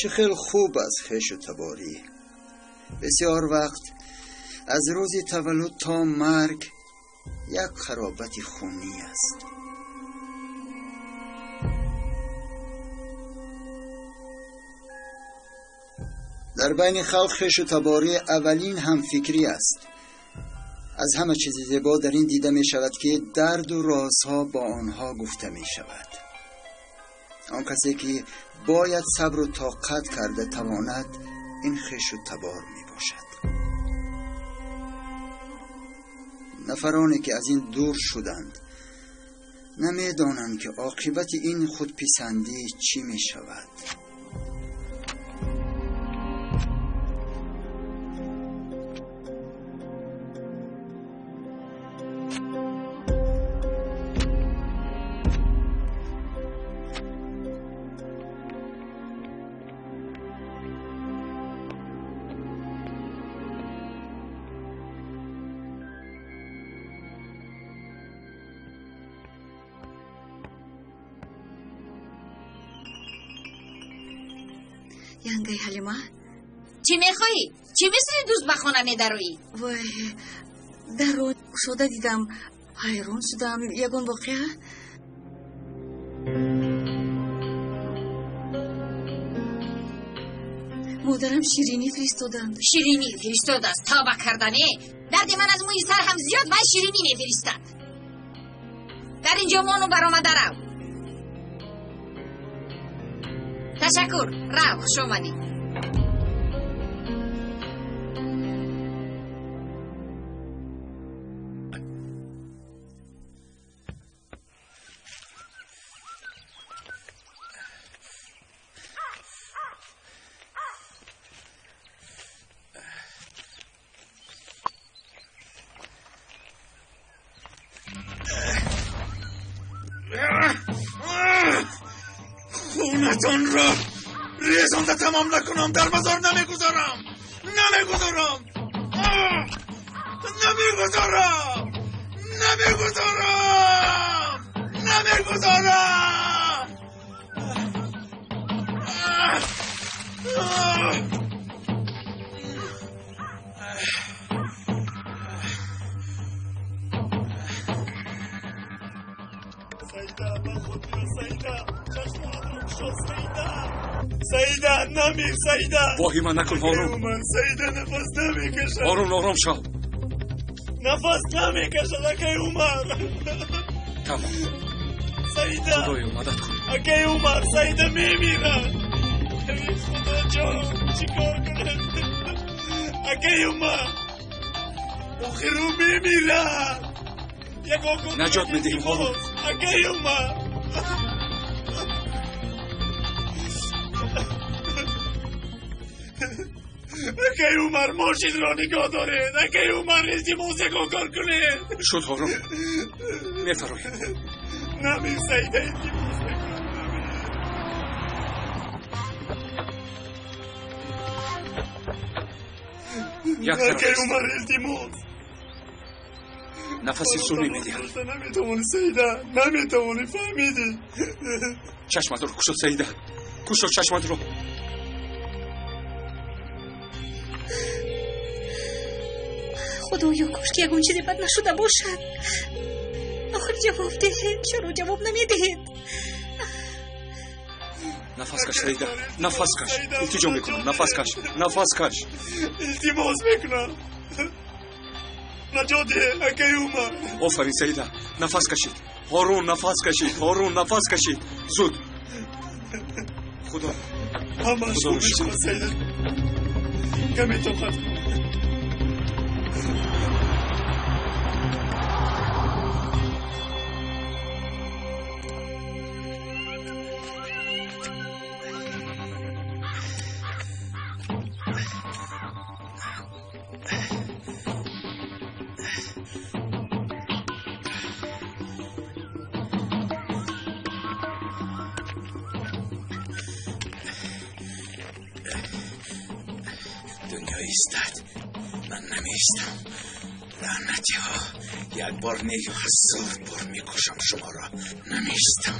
چه خیلی خوب از خویش و تباری. بسیار وقت از روز تولد تا مرگ یک خرابت خونی است. در بین خلق خویش و تباری اولین همفکری است. از همه چیز زیبا در این دیده می شود که درد و رازها با آنها گفته می شود. آن کسی که باید صبر و طاقت کرده تواند این خویش و تبار می باشد. نفرانی که از این دور شدند نمی دانند که عاقبت این خودپسندی چی می شود. ینگه حلیمه چی میخوایی؟ چی مثل دوست به خانه میدرویی؟ وای درو شده دیدم حیران شدم. یگون واقعه مادرم شیرینی فرستادند. شیرینی فرستاد است تابه کردنه. درد من از موی سر هم زیاد و شیرینی میفرستد. در اینجا مانو برآمده رو. تشکر. رو خوش آمدی. خونتون را ریزانده تمام نکنم در مزار نمیگذارم. سیده نمیر. سیده واهیمه نکن هارون. من سیده نفس نمیکشم. هارون آرام شو. نفس نمیکشم اکی عمر. تمام. سیده خدایا مدد کن. اکی عمر سیده میمیرن. خدا جان چیکار کنه؟ اکی عمر آخه رو میمیرن. نجات میدهیم هارون. اکی عمر اکی عمر ماشین را نگاه داره. اکی عمر ازدیموزه کار کنه. شد هارون میفرمایید. نمیر سیده ازدیموزه کن. اکی عمر ازدیموز نفسی سونی میدیم. نمیتوانی سیده نمیتوانی فهمیدی. چشمت رو کشو سیده. کشو چشمت رو. خدایا کاش که یگون چیزی بد نشده باشد. آخر جواب دهید. چرا جواب نمیدهید؟ نفس کش سیده. نفس کش. التجا میکنم. نفس کش. التماس میکنم. نجات ده اکی عمر. آفرین سیده. نفس کشید. هارون نفس کشید. زود. خدا همش خوب میشه سیده. کمی طاقت کن. دنیا ایستد. من نمیستم. لعنتی ها. یک بار نه 1000 بار میکشم شما را. نمیستم.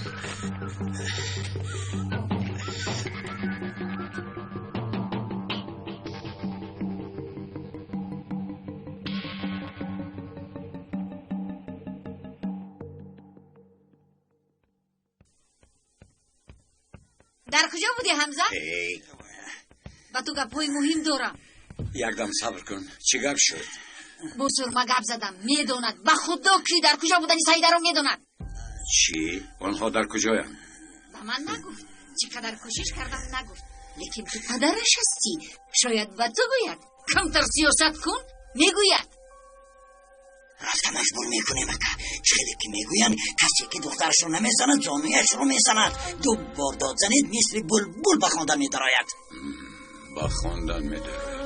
در کجا بودی حمزه؟ با تو گپای مهم دارم. یکدم صبر کن. چی گپ شد؟ با سرما گپ زدم. میدوند به خدا کی در کجا بودنی سعیده رو میدوند. چی؟ آنها در کجایم؟ به من نگفت. چقدر کوشش کردم نگفت. لیکن تو پدرش هستی. شاید به تو گوید. کمتر سیاست کن. میگوید. رفته مجبور میکنه مکه. خیلی که میگوین کسی که دخترش رو نمیزند جانویش رو میزند. 2 بار داد زنید مثل بلبل به خواندن میدراید. با خواندن میدراید.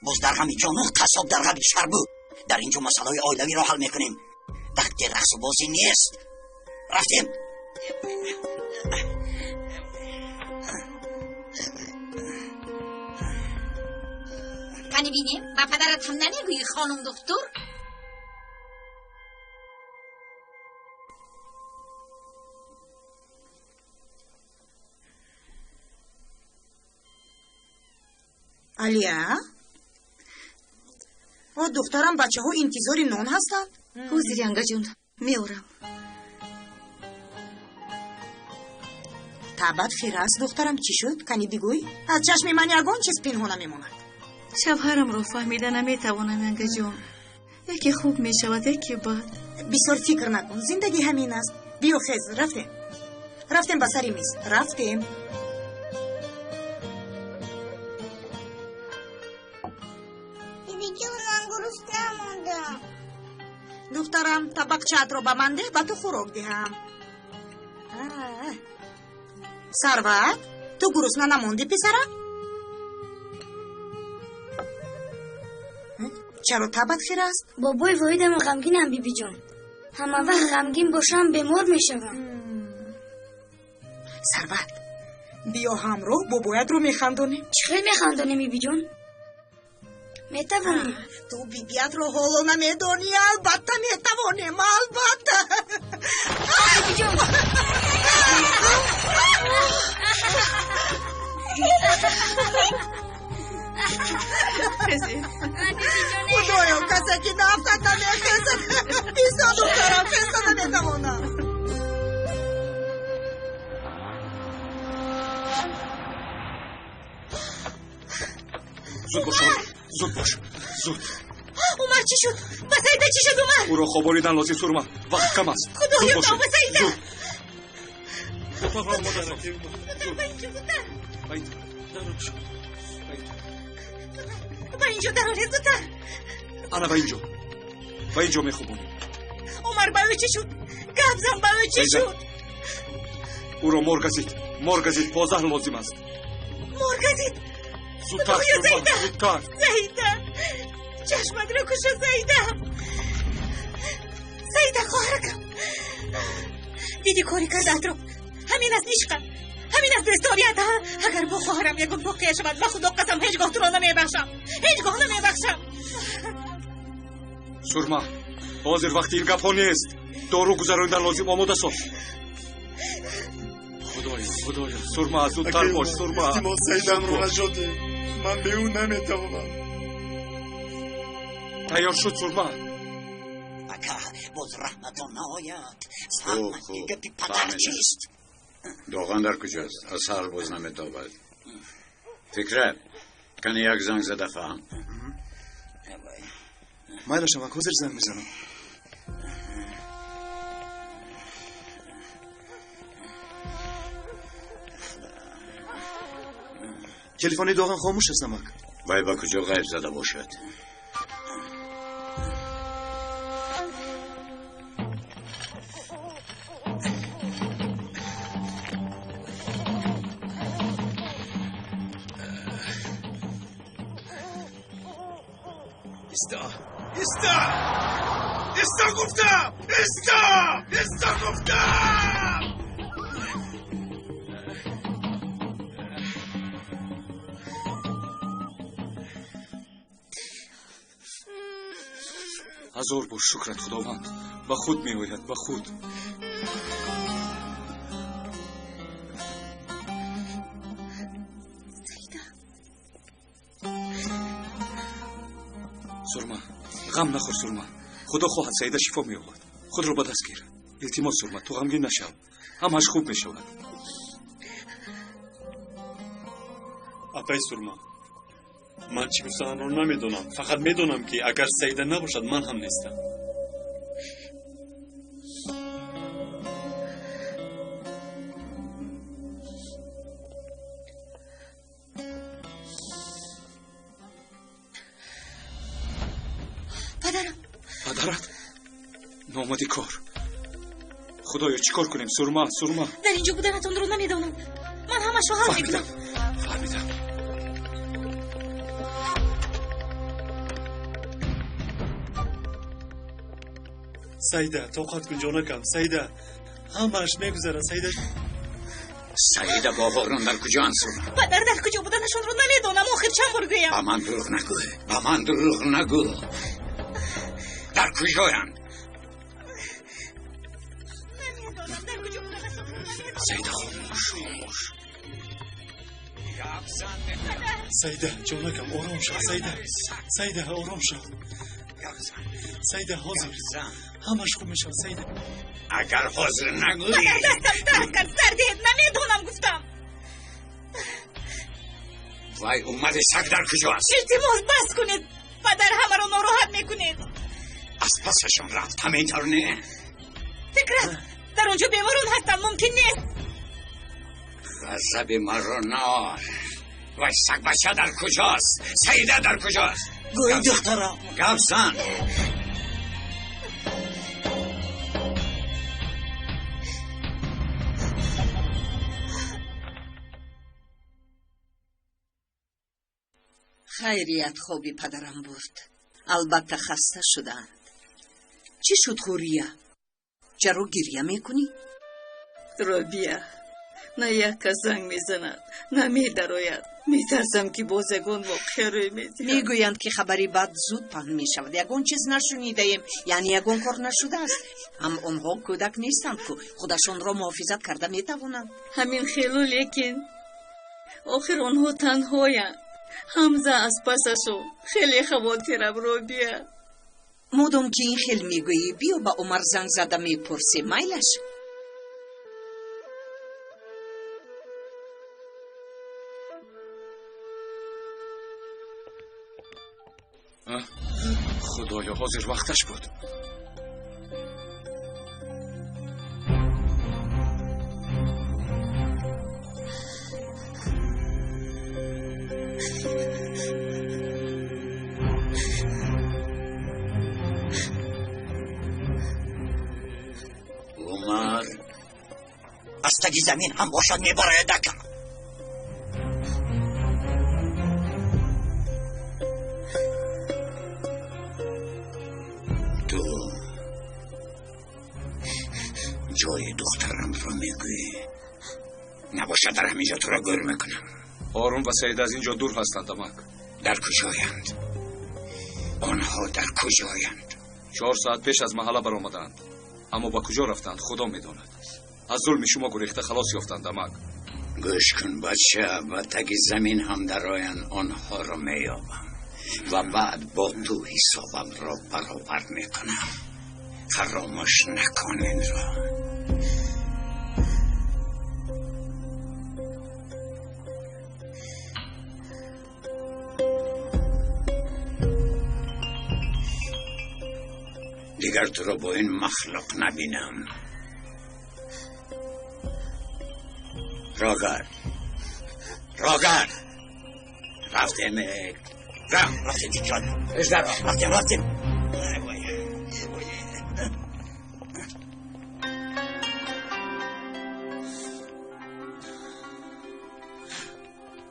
باز در غمی جانو قصاب در غمی شربو. در اینجا مسئله آیلوی را حل میکنیم. دقیق رقص و بازی نیست. رفتیم. کنی بینیم با پدرت هم نمیگویی خانم دکتر؟ علیا و دخترم بچه ها انتظار نان هستن؟ حضوری انگا جون میورم. تبت خیر است دخترم. چی شد؟ کنی بگوی؟ از چشم من یگان چیز پنهان نمیماند. شوهرم رو فهمیده نمیتوانم انگا جون. یکی خوب میشود یکی بد. بسیار فکر نکن. زندگی همین است. بیا خیز رفتیم به سری میز. رفتیم. بیبی جون من گرسنه ماندم. دخترم طبقچه‌ات رو به من ده به تو خوراک دهم. ثروت تو گرسنه نماندی پسرم؟ چرا طبعت خیر است؟ بابای واحدم غمگینم بیبی جان. همه وقت غمگین باشم بیمار میشوم. ثروت بیا همراه بابایت رو میخندونیم. چخیل میخندونیم بیبی جان؟ میتوانیم. تو بیبیت رو حالا نمیدونی. البته میتوانیم. البته بیبی جان خدایا کسی که نفت نمیخیزد بیسا دخترم خیزد نمیتوانم. زود باش عمر چی شد؟ با سعیده چی شد عمر؟ او را خواباریدن لازم سرما. وقت کم است. خدایا با سعیده. اتاق را آماده ساز. با اینجا در حالی زودتر. انا با اینجا میخوابونیم. عمر با او چی شد؟ گبزم با او چی شد؟ او را مرگزید 12 لازم است. مرگزید؟ زودتر زودتر. زیده چشمت رو کشو زیده خواهرکم. دیدی کاری کردت رو. همین از نیشقم. همین از دستاریت ها. اگر با خواهرم یکم بقیه شود و خدا قسم هیچگاه تو را نمیبخشم. سرما حاضر وقتی این گپ ها نیست. دارو گذراندن لازم آماده ساز. خدایا سرما زودتر باش سرما. ما سیدم رو نشده. من به اون نمیتوانم. تیار شد سرما. مکه باز رحمتان نهاید. فهمت که گپی پدر چیست؟ دوغان در کجاست؟ از حال باز نمیتابد. فکره کنی یک زنگ زده فهم. مایلا شما حاضر زنگ میزنم. تلفنی دوغان خاموش است نمک. باید با کجا غیب زده باشد. استا گفتم. هزار بار شکرت خداوند. به خود میآید به خود. سعیده سرما غم نخور سرما خدا خواهد سعیده شفا می آورد خود رو به دست گیر التماس سرما تو غمگین نشو همش خوب می شود اپای سرما من چی گفتن رو نمیدونم فقط میدونم که اگر سعیده نباشد من هم نیستم پدرت نامدی کار خدایا چیکار کنیم سرما در اینجا بودنتون رو نمیدونم من همش رو حل میکنم فهمیدم سعیده توقت کن جانکم سعیده همش میگذره سعیده با هارون در کجا سرما پدر در کجا بودنشون رو نمیدونم آخر چند بار گویم با من دروغ نگو در کجایم سعیده خاموش سعیده جانکم آرام شو سعیده آرام شو سعیده حاضر همش خوب میشه سعیده اگر حاضر نگویی دستم درد کرد سردید نمیدونم گفتم وای اومده سگ در کجا است التماس بس کنید پدر همه رو ناراحت میکنید از پسشون رفت همینطور نه فکرت در اونجا بیمارون هستن ممکن نیست غضب مرا نار وای سگ بچه در کجاست سعیده در کجاست گوی دخترم گفزن خیریت خوبی پدرم برد البته خسته شدند چی شد خوریه؟ چرا گریه میکنی؟ رابیه نه یک زنگ میزند نه میدروید میترسم که باز یگون واقعه روی میدید میگویند که خبری بد زود پهن میشود یگون چیز نشنیده ایم یعنی یگون کار نشده است هم اونها کودک نیستند که خودشون را محافظت کرده میتوانند همین خیلی لیکن آخر اونها تنهایند حمزه از پسشو خیلی خواطرم رابیه مادام که این خیلی میگویی بیا با عمر زنگ زده میپرسی میلش خدایا حاضر وقتش بود عمر از تگی زمین هم باشد میبره دکم تو جای دخترم رو میگویی نباشد در همینجا تو را گور میکنم هارون و سعید از اینجا دور هستند امک در کجایند آنها در کجایند 4 ساعت پیش از محله برآمدند اما با کجا رفتند خدا میداند از ظلم شما گریخته خلاص یافتند امک گوش کن بچه و تگ زمین هم در آین آنها را میابم و بعد با تو حسابم را برابر میکنم فراموش نکن این را دیگر تو را با این مخلوق نبینم راگر رفتیم دیگر رفتیم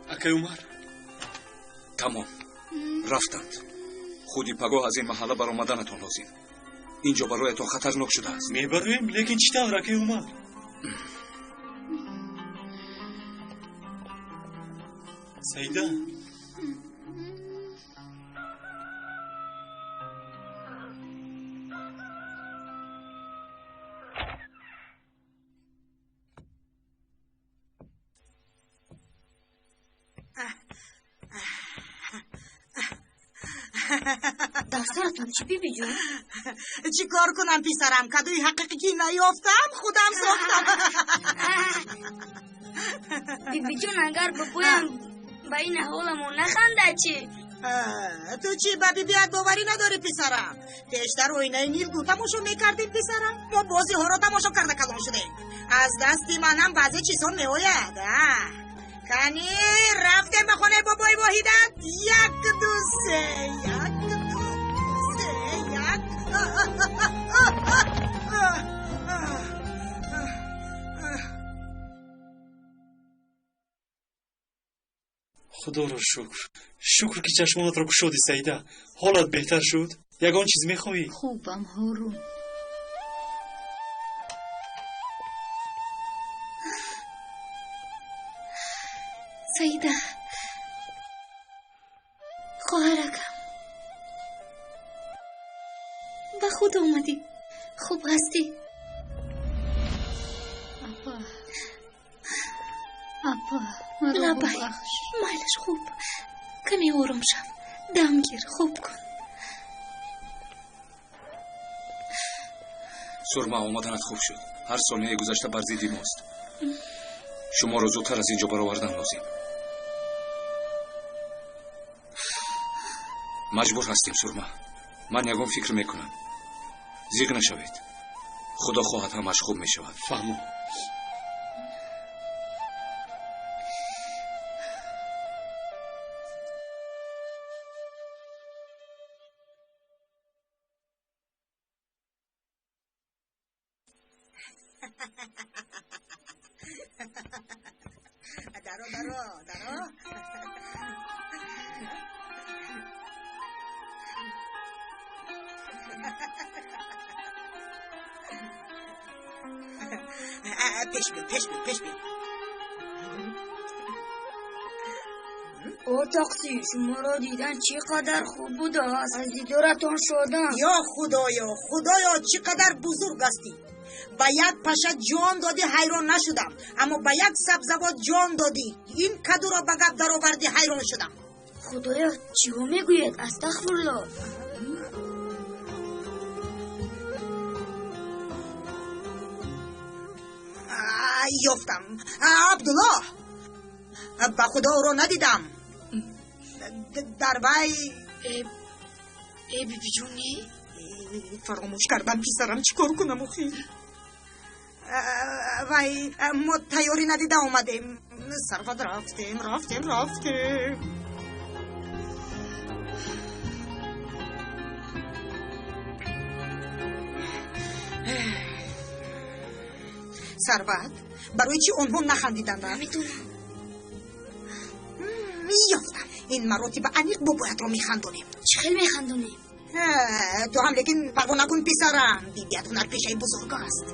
اکه عمر تمام رفتند خودی پگاه از این محله برآمدنتان لازم اینجا برایتان خطرناک شده است میبرویم لیکن چی طور اکه عمر سعیده دفترتون چی بیبی جون؟ چی کار کنم پسرم؟ کدوی حقیقی که نیافتم خودم ساختم. بیبی جون اگر بگویم با این حالمون نخنده چی؟ تو چی با بیبیت باوری نداری پسرم؟ پیشتر اوینه نیلگو تماشا میکردیم پسرم، ما بازی ها رو تماشا کرده کلان شدیم. از دستی من هم بعضی چیزا میآید. کنی رفتیم به خونه بابای واحدت، یک دو سه خدا رو شکر که چشمانت رو گشودی سعیده. حالت بهتر شد؟ یگان چیز میخوایی؟ خوبم هارون. سعیده خواهرکم به خود آمدی؟ خوب هستی؟ اپا مرا ببخش. مالش خوب، کمی آرام شو، دم گیر، خوب کن. سرما آمدنت خوب شد. هر ثانیه گذشته بر ضد ماست. شما رو زودتر از اینجا برآوردن لازم. مجبور هستیم سرما. من یگان فکر میکنم زیگ نشوید. خدا خواهد همش خوب میشود. فهمو. درو پیش بین. تاقسی شما را دیدن چقدر خوب بود. از دیدارتان شدم. یا خدایا چقدر بزرگ هستی. با یک پشه جان دادی حیران نشدم، اما با یک سبزوات جان دادی. این کدو را به گپ در آوردی حیران شدم. خدایا چی ها میگوید؟ استغفرالله. یافتم. عبدالله به خدا او را ندیدم. در وی بیبی جونی؟ فراموش کردم پسرم، چی کار کنم اخی؟ وی ما تیاری ندیده آمدیم. سرفت رفتیم. سرفت برای چی آنها نخندیدند؟ نمیدونم. یافتم. این مراتب انیق بابایت را میخندونیم. چه خیلی میخندونیم؟ تو هم لیکن پروا نکن پسرم، بیبیت هنر پیشه بزرگ است.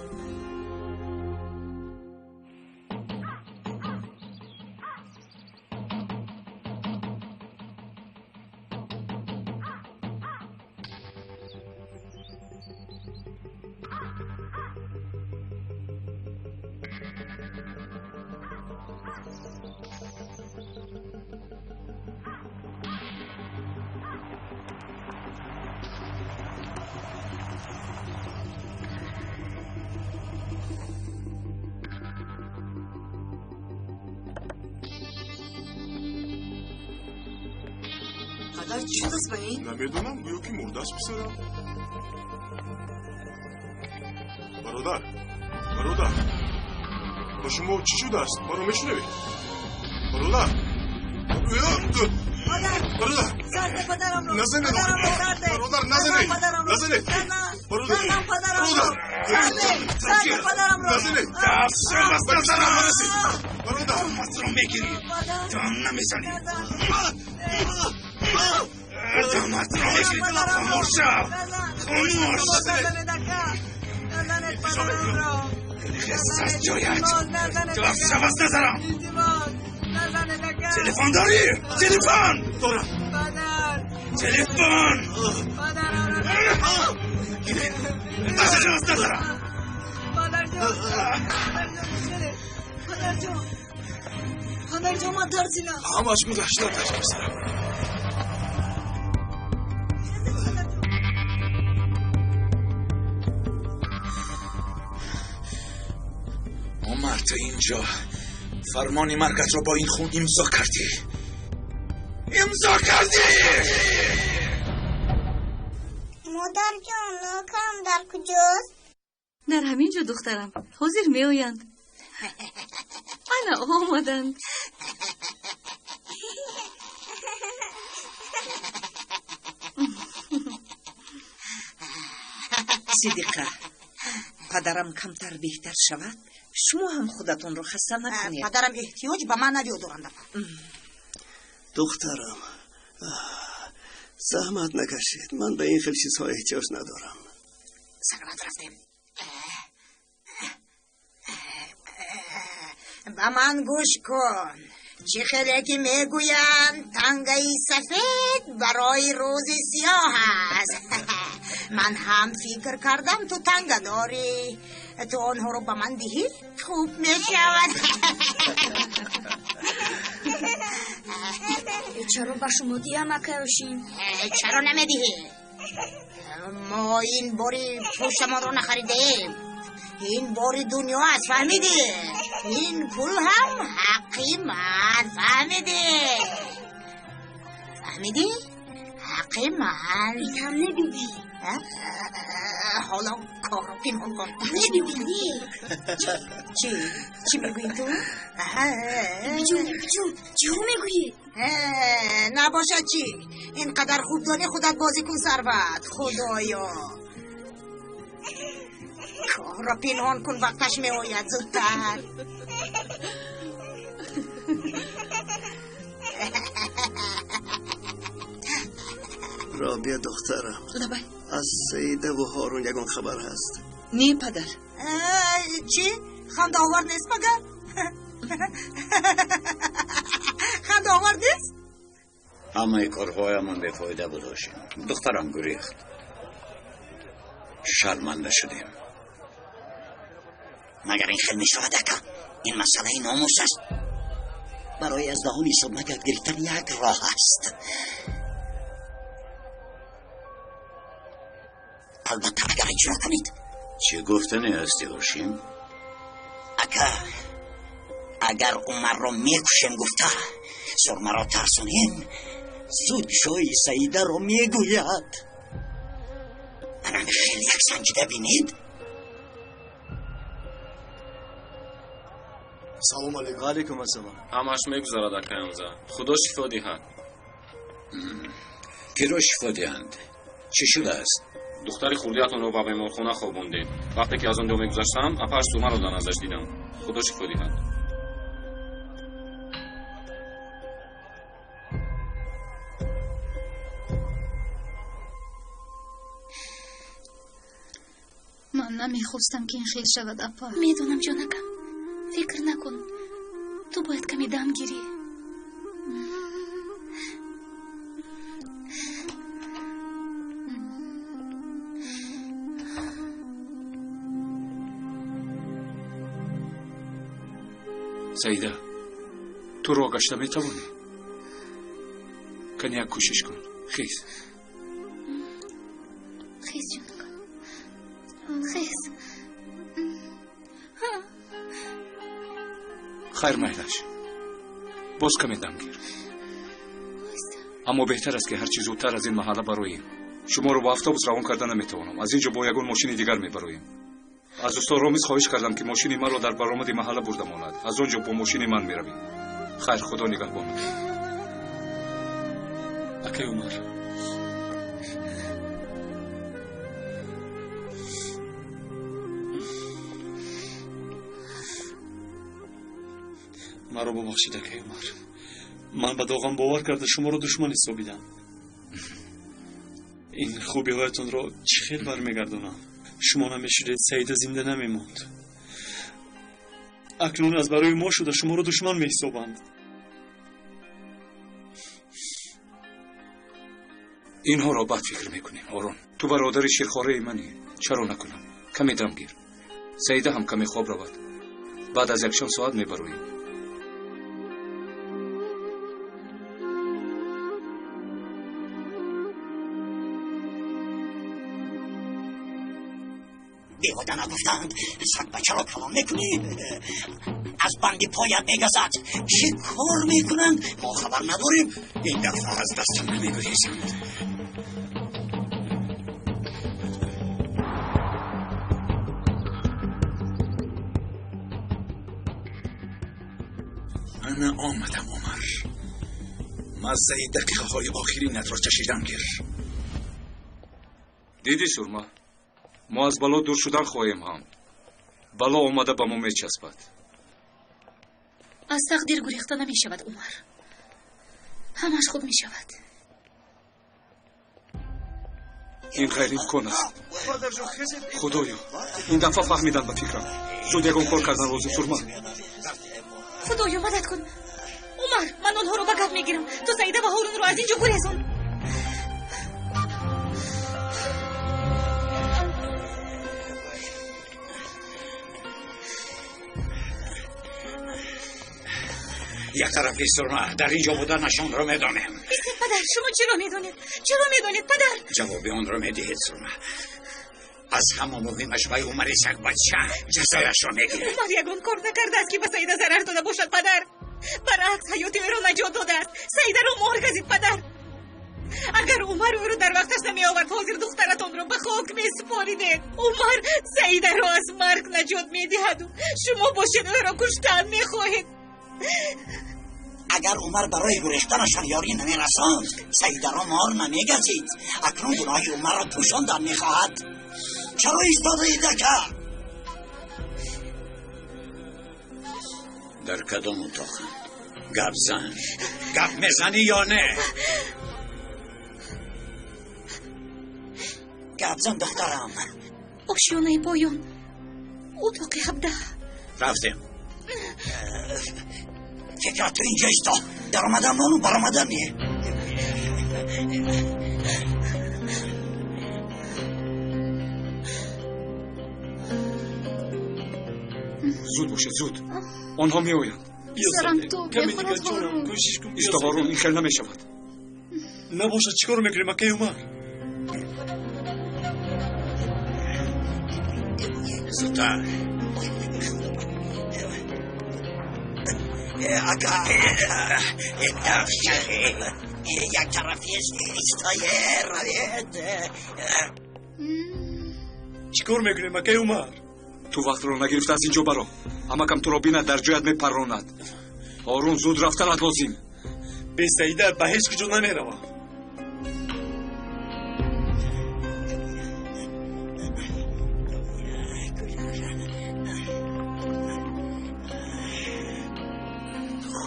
چی شد است با این؟ نمیدونم، گویا که مرده است پسرم. برادر با شما چی شده است؟ ما رو میشنوید؟ برادر سرد پدرم رو نزنید. برادر نزنید. سرد پدرم رو نزنید. برادر مست رو میگیرید. تو هم نمیزنید. دامت رو میگیرید. خاموش. خیست از جایت. تو افشو از نظرم. تلفن داری؟ تلفن دارم. تلفن افشو از نظرم. پدر جان من ترسیدم. همش گذشته پسرم. عمر تا اینجا فرمان مرگت را با این خون امضا کردی. مادر جان ناکام در کجاست؟ در همینجا دخترم. حاضر می آیند. انا آمدند. صدیقه پدرم کمتر بهتر شود شما هم خودتون رو خسته نکنید. پدرم احتیاج به من ندارند. دخترم زحمت نکشید، من به این خیلی چیزها احتیاج ندارم. سلامت رفتیم. به من گوش کن. چه خیلی که میگویند تنگه سفید برای روز سیاه است. من هم فکر کردم تو تنگه داری، تو آنها رو به من دهی خوب میشود. چرا به شما دیم اکروشین؟ چرا نمیدهی؟ ما این باری پوشت ما رو نخریدیم. این باری دنیا است، فهمیدی؟ این پول هم حقی من، فهمیدی؟ حقی من. این هم نبیدی. حالا کار رو پنهان کن. نبیدی. چی میگویی تو؟ بیجون چی رو میگویی؟ نباشد چی؟ اینقدر خوب دانی خودت بازی کن ثروت. خدایا کار را پنهان کن، وقتش می آید زودتر. رابیه دخترم، از سیده و هارون یگان خبر هست؟ نه پدر. چی؟ خنده آور نیست مگر؟ خنده آور نیست؟ همه کارهایمان بفایده بود هاشم. دخترم گریخت، شرمنده شدیم. مگر این خیلی میشود اکا؟ این مسئله ناموس است. برای از دهان حساب نکرد گرفتن یک راه است. البته اگر اجرا کنید. چه گفتنی هستی هاشم؟ اکا اگر عمر را میکشم گفته سرمه را ترسونیم، زود شوی سیده را میگوید. منم خیلی یک سنجیده بینید. سلام علیکم. علیکم السلام. همش میگذارد اکا امزا. خدا شفا دهد. کی را شفا دهند؟ چی شده است؟ دختری خوردیتون رو به بیمارخانه خوابوندید. وقتی که از آن دو میگذشتم اپش سومه رو دن ازش دیدم. خدا شفا دهد. من نمیخواستم که این خیلی شود اپا. میدونم جانکم، فکر نکن. تو باید کمی دم گیری. سیده، تو رو گشته میتوانی؟ کنی یک کوشش کن. خیز جانکم، خیز. خیر میلش، باز کمی دم گیر. اما بهتر است که هرچی زودتر از این محله برویم. شما رو با اتوبوس روان کردن نمیتوانم. از اینجا با یگان ماشین دیگر میبرویم. از استاد رامیز خواهش کردم که ماشین من را در برآمد محله برده ماند. از آنجا با ماشین من میرویم. خیر، خدا نگهبان. اکای عمر، مرا ببخشید اکای عمر. من به داغم باور کرده شما را دشمن حسابیدم. این خوبی هایتون را چه خیلی برمیگردونم. شما نمیشورید سعید زنده نمیموند. اکنون از برای ما شده شما رو دشمن میحسابند. اینها را بد فکر میکنیم. آرون، تو برادر شیرخواره منی. چرا نکنم؟ کمی دم گیر. سعیده هم کمی خواب رود. بعد از 1 ساعت میبرویم. بیهوده نگفتند صد بچه را کلان میکنی، از بندی پایت میگذد، چی کار میکنند ما خبر نداریم. این دفعه از دستم نمیگریزند. من آمدم عمر. مزه دقیقه های آخری نت را چشیدم گیر. دیدی سورما؟ ما از بلا دور شدن خواهیم هم. بلا آمده به ما میچسبد. از تقدیر گریخته نمی شود عمر. همش خوب می شود. این غیر امکان است. خدایا این دفعه فهمیدن به فکرم. زود یکون کار کردن روزی سورما. خدایا مدد کن. عمر من آنها رو به گپ میگیرم. تو سعیده و هارون رو از اینجا گریزون. یک طرفی سرما در اینجا بودنشان رو میدانیم. ایستید پدر، شما چرا میدانید؟ چرا میدانید پدر؟ جواب آن رو میدهید سرما. از همه مهمش به عمر یک بچه جزایش را میگیرد. عمر یگان کار نکرده است که به سعیده ضرر داده باشد پدر. برعکس حیات او را نجات داده است. سعیده را مهر گزید پدر. اگر عمر او رو در وقتش نمی آورد حاضر دخترتان رو به خاک می سپاریدید. عمر سعیده را از مرگ نجات میدهد و شما باشید او را کشتن میخواهید. اگر عمر برای گریختنشان یاری نمیرساند سعیده را مار نمیگزید. اکنون گناه عمر را پوشاندن میخواهد. چرا ایستاده ایده که؟ در کدام اتاق گپ زن؟ گپ میزنی یا نه؟ گپ زن دخترم. آشیانه پایان اتاق 17 رفتیم. فکرت تو اینجا ایستا. در آمدم نانو بر آمدم نیه. زود باشه زود. آنها می آیند. سرم تو بخورد هارون. ایستا هارون این خیلی نمی شود. نباشه چیکار میکنیم مکه عمر؟ زودتر. یک طرفی ایستایه روید. چیکار میکنیم مکه عمر؟ تو وقت رو نگرفته از اینجا برو. اما کم تو را بیند در جایت میپراند. هارون زود رفتن لازم. به سعیده به هیچ کجا نمیروم.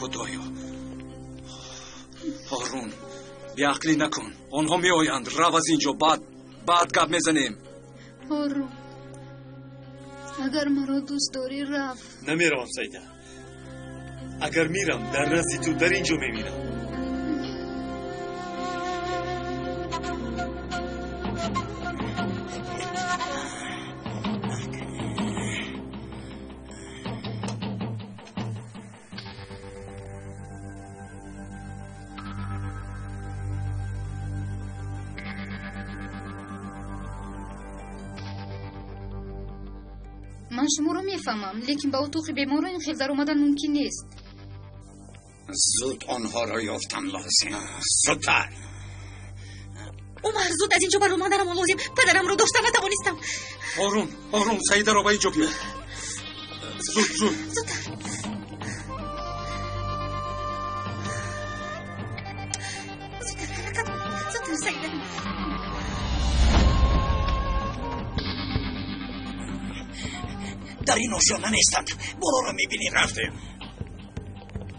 خدایا هارون بیعقلی نکن. آنها می آیند. رو از اینجا بعد گپ میزنیم. هارون اگر مرا دوست داری رفت. نمیروم سعیده. اگر میرم در نزد تو در اینجا میمیرم. من شما رو میفهمم لیکن با اتاق بیماران این خیلی در اومدن ممکن نیست. زود آنها را یافتن لازم. زودتر. عمر زود از اینجا بر اومدنم لازم. پدرم رو داشتم نتوانستم. هارون سعیده را به اینجا بیار. زود زودتر. زودتر سعیده. در این آشیانه نیستند. برو رو میبینی. رفتیم.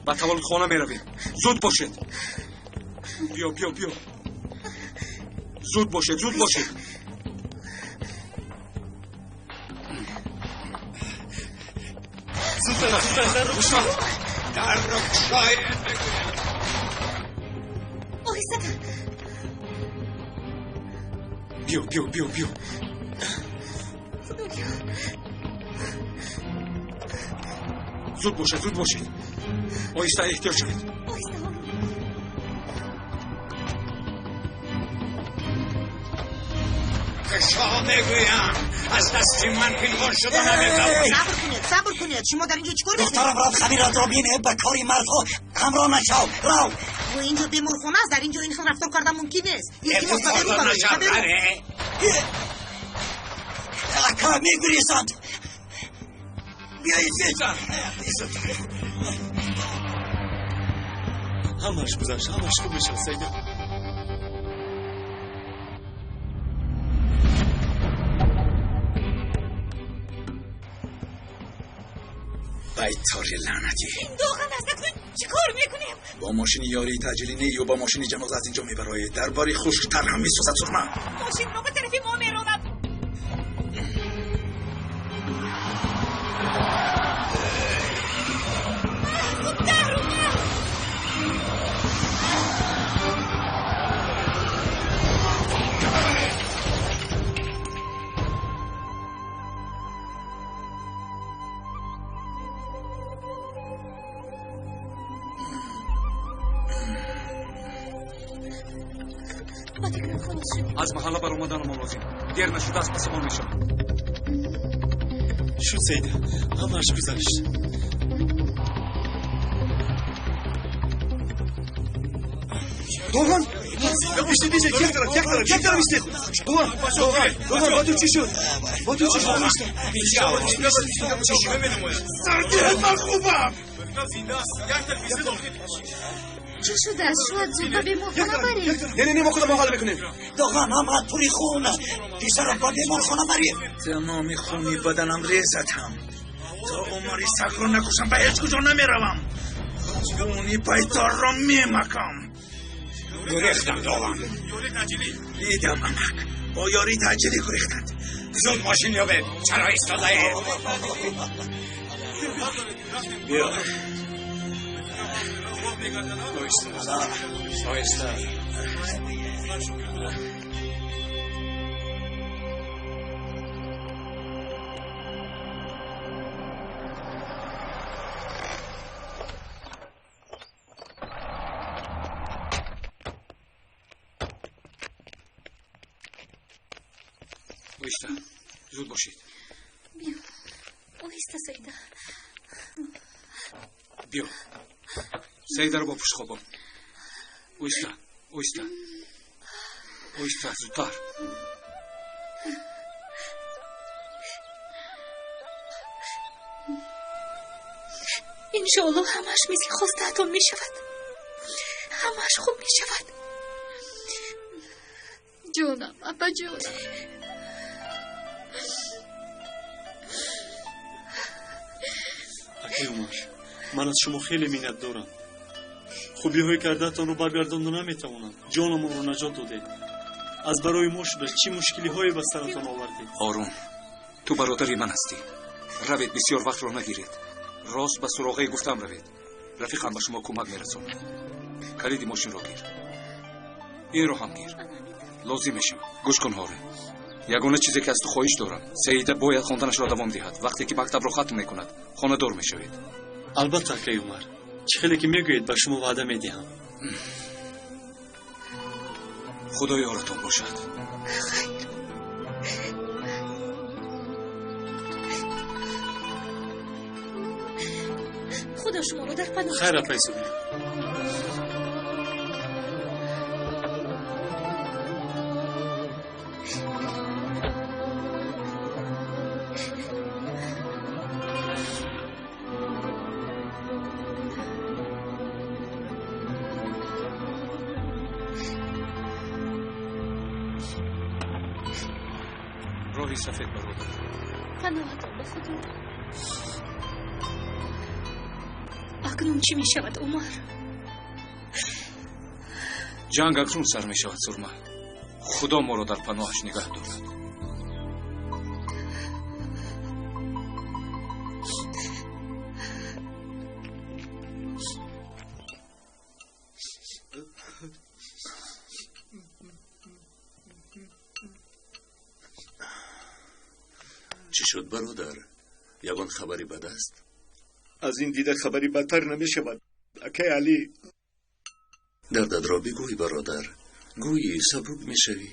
به تولد خانه میرویم. زود باشید. بیا زود باشید. در رو شاید آهسته. بیا زود باشید. آهسته احتیاط شوید. حق شاه میگویم از دست من پنهان شده نمیتوانی. صبر کنید شما در اینجا چیکار میکنید؟ دخترم رفت خمیرات را بینه به کاری مردها همراه نشو. رو و اینجا بیمارخانه است، در اینجا این خیلی رفتار کردن ممکن نیست. یکی مستقیم اتفاق نشد بره. اکا میگریزند. بیایید همش گذشت، همش خوب میشه سیده. بیتاری لعنتی. این دوغن است، چی کار میکنیم؟ با ماشین یاری تجلی نی و با ماشین جنازه از اینجا میبرای درباری خشکتر هم میسوزد سرما. ماشین رو به طرف ما میراند. از محله بر اومدن لازم دیر نشده از پس ما میشم. شد سیده، همش گذشت. دوغان بیشتی دیجه یک دارم بیشتی. دوغان با تو چی شد؟ سردی من خوبم. چه شده است؟ شاید زود به بیمارخانه بریم. نه ما خودم حال میکنیم. دوغان هم پوری خون پیسر را به بیمارخانه بریم. تمامی خونی بدنم ریزتم تا عمری سگ رو نکشم به هیچ کجا نمیروم. خونی بیتار را میمکم. گریختم دوغان. دیدم امک با یاری تجلی گریختند. زود ماشین یابه. چرا ایستاده ای؟ بیا آیسته. بایسته زود باشید. بیا بایسته سیده. بیا سیده رو با پشت خوابم. بایسته زودتر. انشاءالله همش مثل خواستهتون می شود. همش خوب می شود. جانم اپا جان. اکی عمر، من از شما خیلی مینت دارم. خوبی های کردهتان رو برگرداندن نمیتوانم. جانم رو نجات داده. از برای ما شده چی مشکلی های به سرتان آوردید. آروم، تو برادری من هستی. روید، بسیار وقت رو نگیرید. راست به سراغه گفتم روید. رفیقم به شما کمک میرسونه. کلید ماشین رو گیر. این رو هم گیر. لازم میشم. گوش کن هارون. یگانه چیزی که از تو خواهش دارم، سیده باید خواندنش را دوام دهد. وقتی که مکتب رو ختم میکند خانه دار میشوید. البته اکی عمر، چه خیلی که میگویید به شما وعده میدهم. خدا یارتون باشد. خدا شما رو در پناه. خیر پیسو. راهی سفید برادر. پناهتان به خدا. اکنون چی می شود عمر؟ جنگ اکنون سر می شود سرما. خدا ما را در پناهش نگه دارد. چی شد برادر؟ یگان خبری بد است؟ از این دیده خبری بدتر نمی شود. اکی علی، دردت را بگوی برادر. گویی سبک می شوی.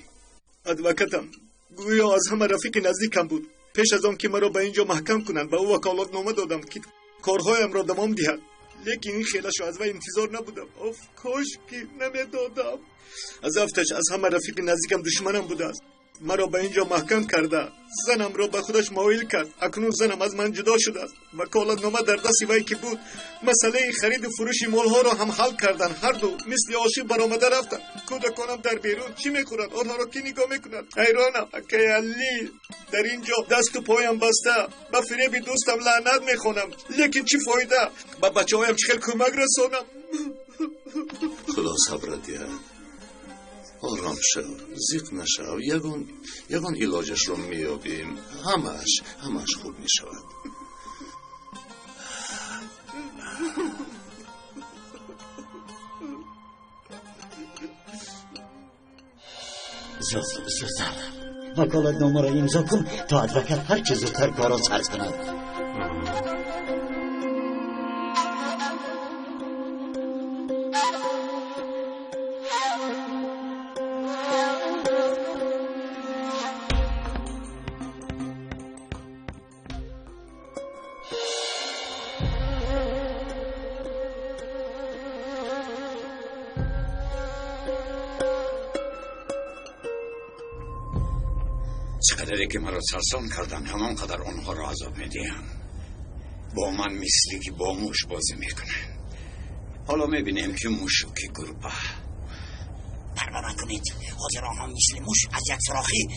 ادوکتم گویا از همه رفیق نزدیکم بود. پیش از آن که مرا به اینجا محکم کنند به او وکالت نامه دادم که کارهایم را دوام دهد. لیکن این خیلش از وی انتظار نبودم. اف کاش که نمیدادم. از افتش از همه رفیق نزدیکم دشمنم بوده است. مرا به اینجا محکم کرده، زنم را به خودش مایل کرد. اکنون زنم از من جدا شده است. وکالت نامه در دست وی که بود، مسئله خرید و فروش مالها را هم حل کردن. هر دو مثل عاشق برآمده رفتند. کودکانم در بیرون چی میخورند؟ آنها را کی نگاه میکنند؟ حیرانم. اکی علی، در اینجا دست و پایم بسته، به فریب دوستم لعنت میخوانم. لیکن چی فایده؟ به بچه‌هایم چه کمک رسانم؟ خدا صبر دهد. آرام شو، زیق نشو. یگان علاجش رو میابیم. همش خوب میشود. زودتر وکالت نامه را امضا کن تا ادوکت هر چه زودتر کارا سر کند. چقدری که مرا سرسان کردن همانقدر آنها را عذاب میدیم. با من مثلی که با موش بازی میکنن. حالا میبینیم که موش و که گربه. پروا نکنید، حاضر آنها مثل موش از یک سراخی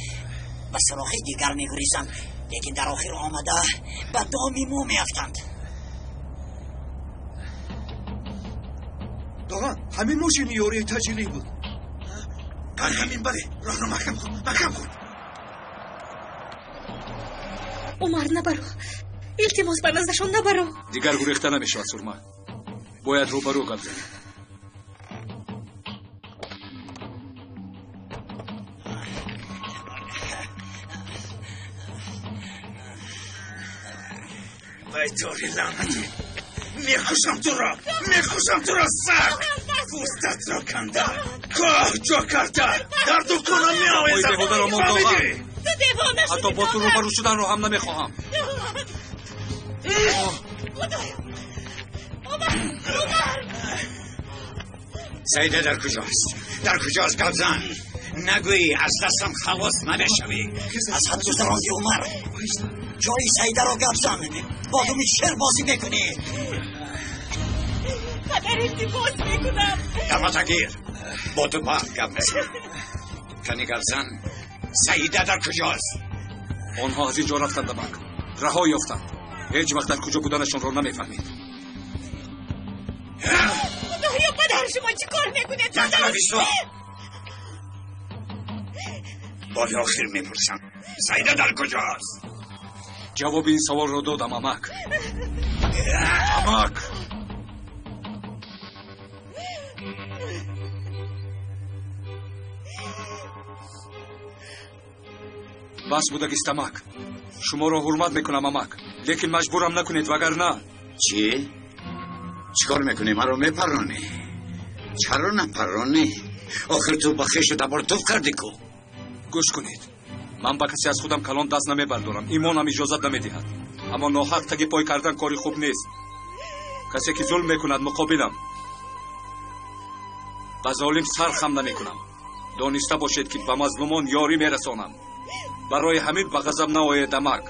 به سراخی دیگر میگریزند، لیکن در آخر آمده به دامی ما میافتند. داغان همین موش نیوری تجلی بود. همین بله، راه را محکم کن. عمر نبرو، التماس به نزدشان نبرو. دیگر گریخته نمیشه سرما. باید روبرو گپ زنیم. وای توری لعنتی، میخوشم تو را سر پوستت را کنده، کاه جا کرده، در دکانم میآویزم. فهمیدی؟ حتی با تو روبرو شدن رو هم نمیخواهم. سیده در کجاست گبزن؟ نگویی از دستم خلاص نمیشوی. از حد گذراندی عمر. جای سیده را گبزن، با دومی شر بازی میکنی. پدر التماس میکنم. دمتگیر با تو با گپ میزن. کنی گبزن، سیده در کجاست؟ آنها از اینجا رفتند دمک، رها یافتند. هیچ وقت در کجا بودنشان را نمیفهمید. خدایا پدر شما چی کار میکنید؟ بار آخر میپرسم، سیده در کجاست؟ جواب این سوال را دادم امک. بس بودگیست امک. شما را حرمت میکنم امک، لیکن مجبورم نکنید وگرنه. چی؟ چیکار میکنی؟ مرا میپرانی؟ چرا نپرانی؟ آخر تو بخیش و تبارتوف کردی کو؟ گوش کنید، من با کسی از خودم کلان دست نمیبردارم، ایمانم اجازت نمیدهد. اما ناحق تگی پای کردن کاری خوب نیست. کسی که ظلم میکند مقابلم، به ظالم سر خم نمیکنم. دانسته باشید که به مظلومان یاری میرسانم. برای همین به غضب نآیید امک.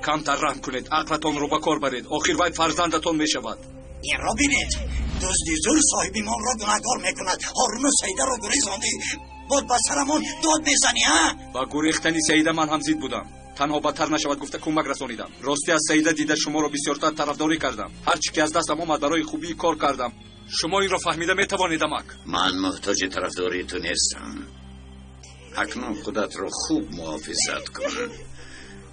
کمتر رحم کنید، عقلتان رو به کار برید. آخر وی فرزندتان میشود. این را بینید، دزدی زور صاحب ایمان را گناهکار میکند. هارون و سیده را گریزاندی، بود به سرمون داد میزنی ها؟ با گریختن سیده من هم زید بودم. تنها بدتر نشود گفته کمک رسانیدم. راستی از سیده دیده شما را بسیارتر طرفداری کردم. هر چی که از دستم آمد برای خوبی کار کردم. شما این را فهمیده میتوانید امک. من محتاج طرفداری تو نیستم. اکنون خودت رو خوب محافظت کن.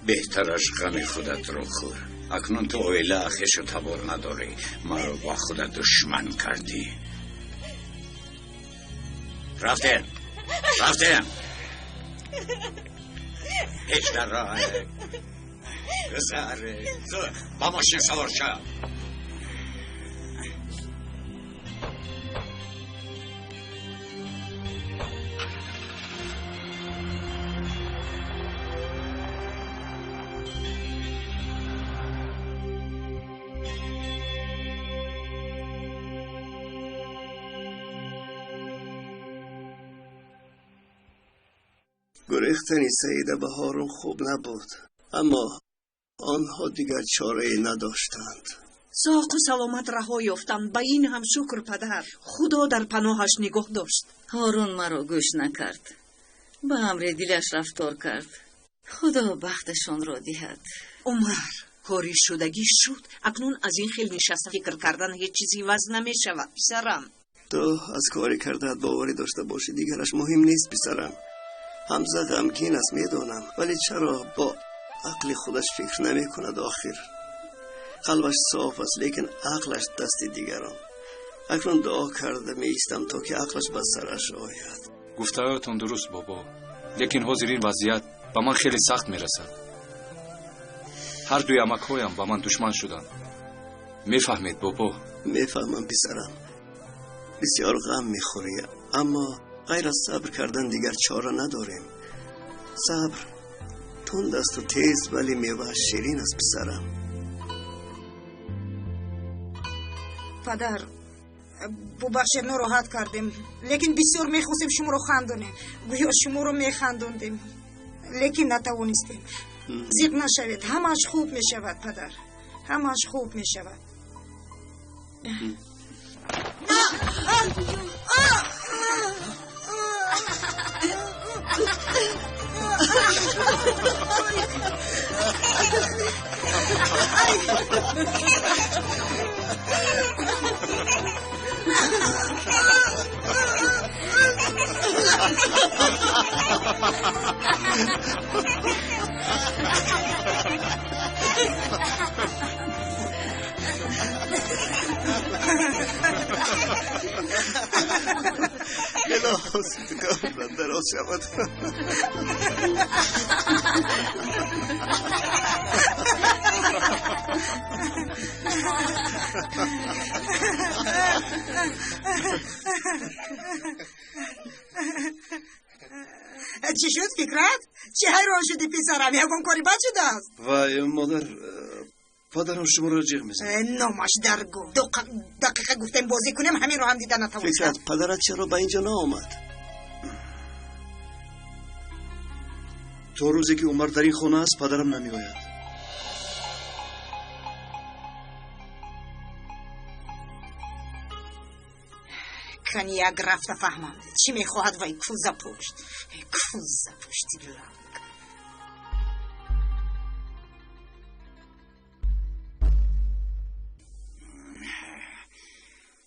بهترش غم خودت رو خور. اکنون تو اویله خش و تبار نداری. مرا با خودت دشمن کردی. رفتیم هیچ در راه بسره با ماشین سوار شد. گریختن سید به هارون خوب نبود، اما آنها دیگر چاره ای نداشتند. ساق و سلامت رها یافتند. به این هم شکر پدر. خدا در پناهش نگاه داشت. هارون مرا گوش نکرد، به امر دلش رفتار کرد. خدا بختشان را دهد. عمر کاری شدگی شد. اکنون از این خیلی نشسته فکر کردن هیچ چیزی وز نمی شود پسرم. تو از کاری کردت باوری داشته باشی، دیگرش مهم نیست پسرم. حمزه غمگین است میدانم، ولی چرا با عقل خودش فکر نمی کند؟ آخر قلبش صاف است، لیکن عقلش دست دیگران. اکنون دعا کرده می ایستم تا که عقلش به سرش آید. گفتهایتان درست بابا، لیکن حاضر این وضعیت به من خیلی سخت میرسد. هر دوی عمک‌هایم با من دشمن شدند. میفهمید بابا؟ میفهمم پسرم، بسیار غم میخوری، اما غیر از صبر کردن دیگر چاره نداریم. صبر تند است و تیز، ولی میوه شیرین است پسرم. پدر ببخشید ناراحت کردیم، لیکن بسیار میخواستیم شما رو خندونیم. گویا شما رو میخندوندیم، لیکن نتوانستیم. زیق نشوید، همش خوب میشود پدر، همش خوب میشود. من دراز شود. چی شد فکرت؟ چه حیران شدی پسرم؟ یکم کاری بد شده است. وای مادر، پدرم شما را جیغ میزنه. نامش درگو. 2 دقیقه گفتیم بازی کنیم، همین رو هم دیدن نتوانستم. فکرت پدرت چرا به اینجا نآمد؟ تا روزی که عمر در این خانه است پدرم نمی آید. کنی یک رفته فهمم چی میخواهد. وای کوزه پشت لنگ.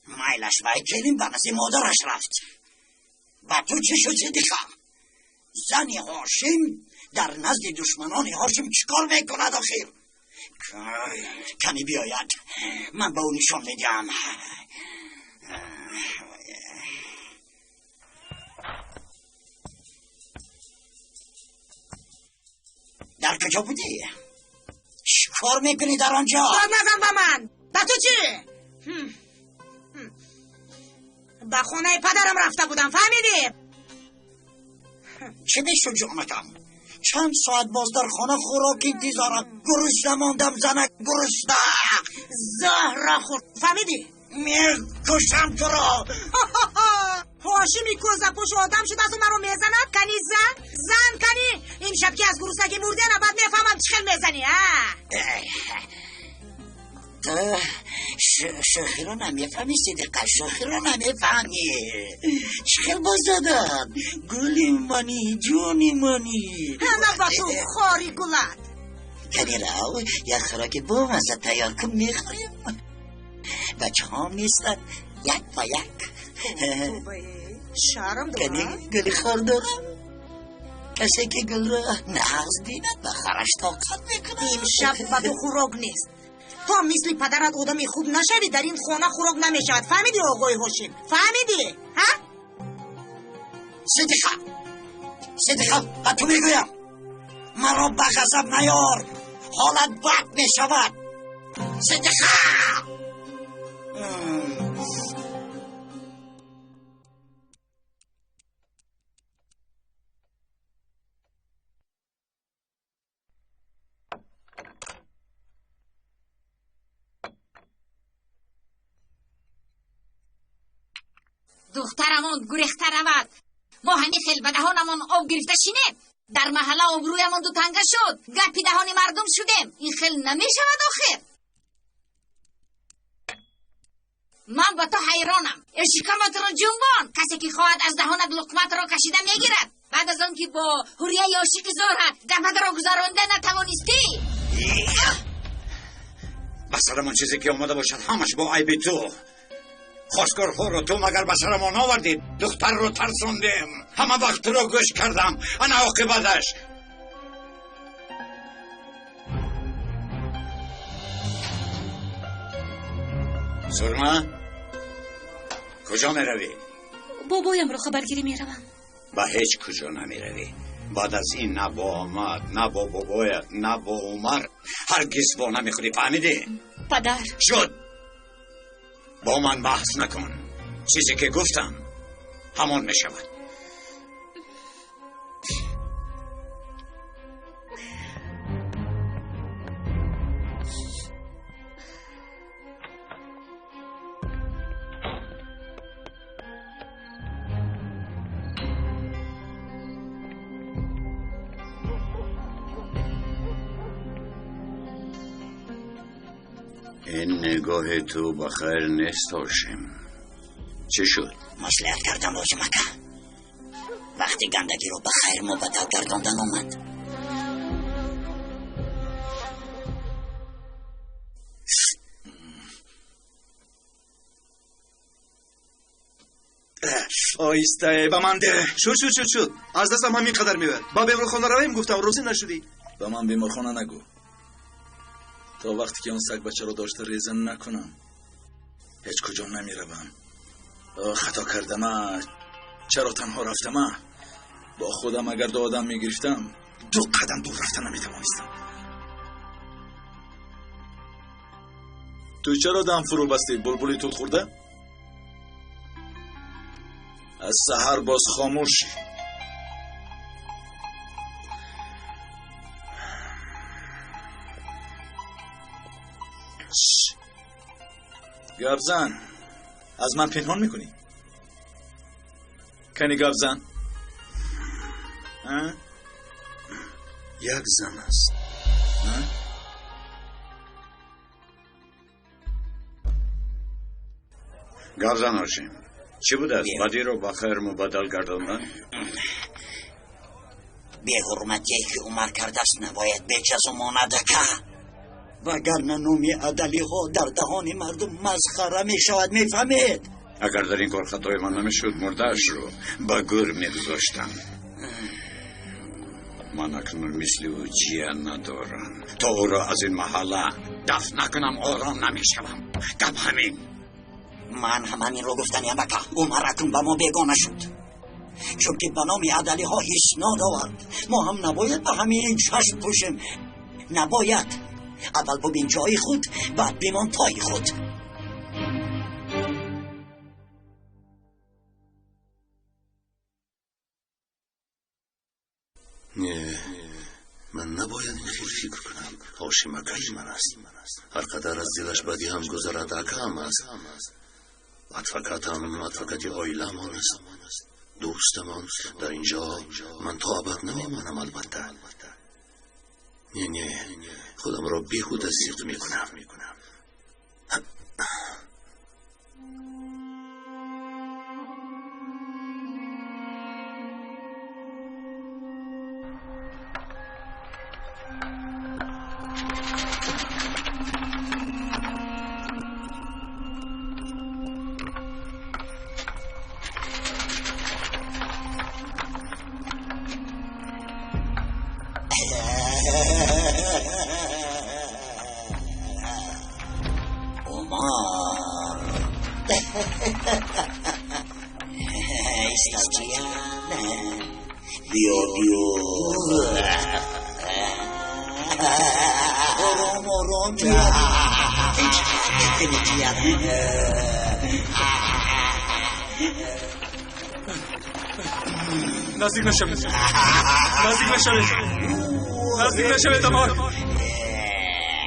مایلش وای کلیم به نزد مادرش رفت. با تو چه شد صدیقه؟ زن هاشم در نزد دشمنان هاشم چیکار میکند آخر؟ کنی بیاید، من به او نشان میدم. در کجا بودی؟ چیکار میکنی در آنجا؟ نزن به من. به تو چی؟ به خونه پدرم رفته بودم، فهمیدی؟ چه بشو جانتم؟ چند ساعت باز در خانه خوراک انتظارم. گرسنه ماندم زنک، گرسنه. زهره خورد، فهمیدی؟ میکشم تو را. هاشمی کوزه پوش آدم شده از من رو میزند. کنی زن کنی. این شب که از گرسنگی مرده نه، بعد میفهمم چه خیل میزنی. تو شوخی رو نمیفهمی صدیقه، شوخی رو نمیفهمی. چه خیل بازدادن گلی منی، جونی منی. همه با تو خاری گلد. کنی رو یک خوراک با مزه تیار کن میخوریم. بچه ها نیستن یک با یک. شرم دارم. کنی گلی خور دارم. کسی که گل را نغز بیند بخرش طاقت میکنه. این شب با تو خوراک نیست. تو مثل پدرت آدمی خوب نشوی، در این خانه خوراک نمیشود. فهمیدی آقای هاشم؟ فهمیدی؟ ها؟ صدیقه با تو میگویم، مرا به غضب نیار، حالت بد میشود. صدیقه دخترمان گریخته رود. با همین خیل به دهانمون آب گرفته شینه. در محله آبرویمون دو تنگه شد. گپی دهان مردم شدیم. این خیل نمیشود آخر. من با تو حیرانم. شکمت رو جنبان. کسی که خواهد از دهانت لقمت را کشیده میگیرد. بعد از آن که با حوریه عاشق زهره گپت را گذرانده نتوانستی. به سرمان چیزی که آمده باشد همش با عیب تو. خواستگارها رو تو مگر به سرمان آوردی؟ دختر رو ترسوندیم. همه وقت رو گوش کردم. انا عاقبتش. سرما کجا می روی؟ بابایم رو خبرگیری می روم. با هیچ کجا نمی روی. بعد از این نه با آمد نه با بابایت نه با عمر هرگز با نمیخوری. فهمیدی؟ پدر شد. با من بحث نکن. چیزی که گفتم همون می شود. این نگاه تو بخیر نیست هاشم. چه شد؟ مصلحت کردم آج مکه. وقتی گندگی رو بخیر مبدل گرداندن اومد. آیسته به من ده. شد از دستم همین قدر میبر. با بیمارخانه رویم گفتم روزی نشدی. به من بیمارخانه نگو. تا وقتی که اون سگ بچه رو داشته ریزن نکنم هیچ کجا نمیروم. خطا کردم. چرا تنها رفتم؟ با خودم اگر دو آدم میگرفتم 2 قدم دور رفتن نمیتوانستم. تو چرا دم فرو بستی؟ بلبلی توت خورده؟ از سحر باز خاموشی. گبزن از من پنهان میکنی؟ کنی گبزن؟ یک زن است. گبزن هاشیم چی بود است؟ بدی رو بخیر مبدل گرداندن؟ به حرمتی که عمر کرده است نباید بچه مانده که وگرنه نومی عدلی ها در دهان مردم مسخره می شود. می فهمید؟ اگر در این کار خطای من نمیشد مردهش رو با گور می گذاشتم. من اکنون مثل او جیان ندارم. تا او را از این محله دفن نکنم آرام نمی شوم. گپ همین. من هم همین رو گفتنیم بکه. عمر اکنون به ما بیگانه شد چون که به نام عدلی ها اسناد آورد. ما هم نباید به همین چشم پوشیم. نباید. اول ببین جای خود بعد بیمان پای خود. نه من نباید این خیلی فکر کنم. هاشم اکش من است. هر قدر از دلش بدی هم گذرد اکه هم است. اتفاقی آیلمان است. دوستمان در اینجا من تا ابد نمیمانم. البته نه خودم را بیهوده سیق میکنم. نزدیک نشوید. اما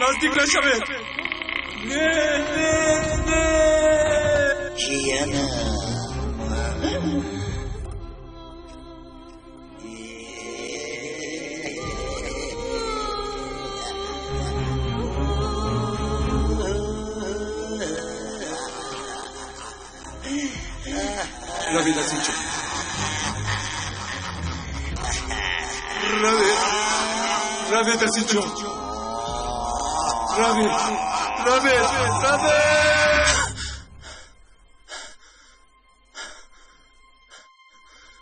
نزدیک نشوید. نه جیانم روید از اینجا. روید از اینجا. روید.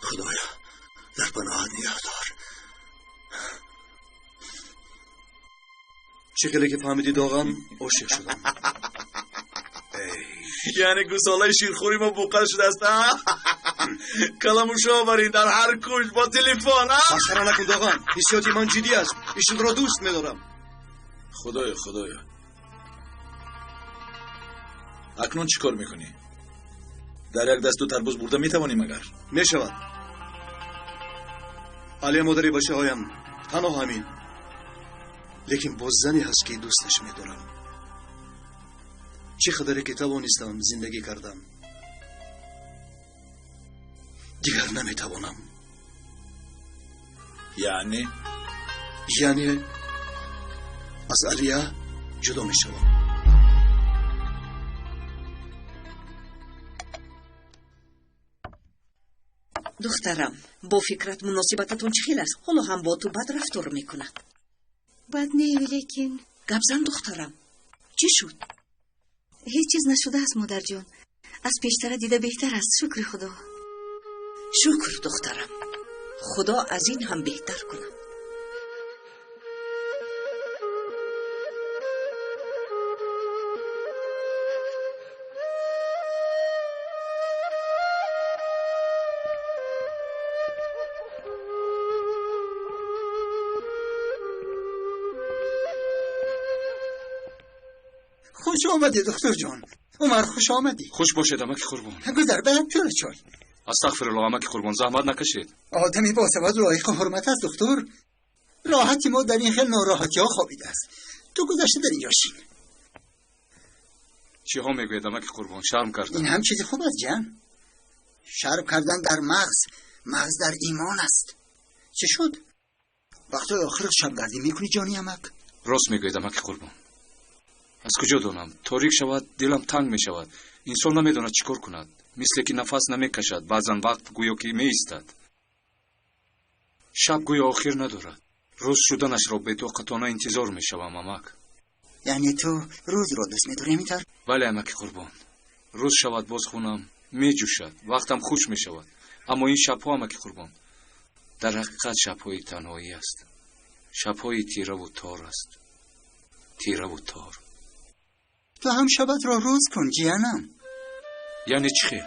خدایا در پناهت نگهدار. چقدر که فهمیدی داغم عاشق شدم. یعنی گوساله شیرخوری ما بوقر شده است. کلامشو آورین در هر کوچ با تلفن. مسخره نکن داغم. حسیاتی من جدی است. ایشون را دوست می‌دارم. خدایا اکنون چی کار میکنی؟ در یک دستو تربوز برده میتوانی مگر؟ میشود. علی مادری باشه هایم تنها همین. لیکن باز زنی هست که دوستش میدارم. چه خدره که توانستم زندگی کردم دیگر نمیتوانم. یعنی از علیه جدا میشوم. دخترم با فکرت مناسبتتون چخیل است. حالا هم با تو بد رفتار میکنه. بد نه لیکن گپ زن دخترم. چی شد؟ هیچ چیز نشده است مادر جان. از پیشتر دیده بهتر است. شکر خدا. شکر دخترم. خدا از این هم بهتر کنه. خوش آمدی دکتر جان. عمر خوش آمدی. خوش باشید امک قربان. گذر برم پیاله چای. استغفرالله امک قربان، زحمت نکشید. آدمی با سواد لایق حرمت است دکتر. راحتی ما در این خیلی ناراحتی ها خوابیده است. تو گذشته در اینجا شین. چی ها میگوید امک قربان؟ شرم کردن. این هم چیزی خوب است جان. شرم کردن در مغز در ایمان است. چی شد؟ وقتی آخر شبگردی میکنی جانی امک؟ راست میگوید امک قربان. از کجا دانم؟ تاریک شود دلم تنگ می شود. انسان نمیداند چیکار کند. مثل که نفس نمیکشد. بعضن وقت گویا که می ایستد. شب گویا آخر ندارد. روز شدنش را به طاقتانه انتظار می شوم امک. یعنی تو روز را دوست می‌داری میتر؟ بله امک قربان. روز شود باز خونم می جوشد. وقتم خوش می شود. اما این شب‌ها امک قربان در حقیقت شب‌های تنهایی است. شب‌های تیره و تار است. تیره و تار. تو هم شبت را روز کن جیانم. یعنی چی خیلی؟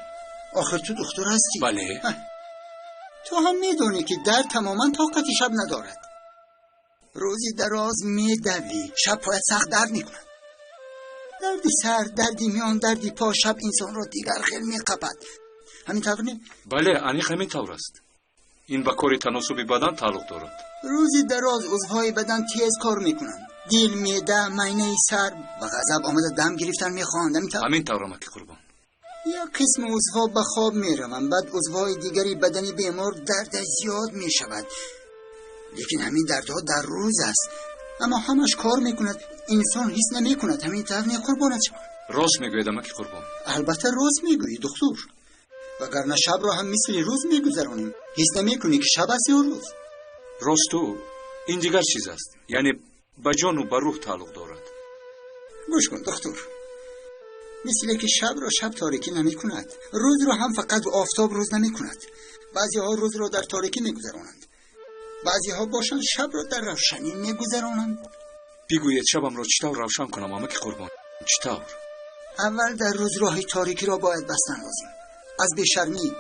آخر تو دکتر هستی؟ بله. تو هم میدونی که در تماما طاقت شب ندارد. روزی دراز میدوی، شب پایت سخت درد میکنند. دردی سر، دردی میان، دردی پا، شب انسان را دیگر خیلی میقبد. همین طور نی؟ بله انیق همین طور است. این با کار تناسب بدن تعلق دارد. روزی دراز عضوهای بدن تیز کار میکنند. دل، معده، معده سر و غضب آمده دم گرفتن میخواند. همین طور امک قربان. یا قسم عضوها به خواب میروند، بعد عضوهای دیگری بدنی بیمار درد زیاد میشود. لیکن همین دردها در روز است، اما همش کار میکند. انسان حس نمیکند. همین طور نی قربانت شما. راست میگوید امک قربان. البته راست میگویی دکتر. وگرنه شب را هم مثل روز میگذرانیم. حس نمیکنی که شب است یا روز. راستو این دیگر چیز است. یعنی به جان و به روح تعلق دارد. گوش کن دکتر. مثل که شب را شب تاریکی نمی کند. روز را هم فقط آفتاب روز نمی کند. بعضی ها روز را در تاریکی می گذرانند. بعضی ها باشند شب را در روشنی می گذرانند. بگوید شبم را چطور روشن کنم امک قربان؟ چطور؟ اول در روز راه تاریکی را باید بستن لازم. از بیشرمی،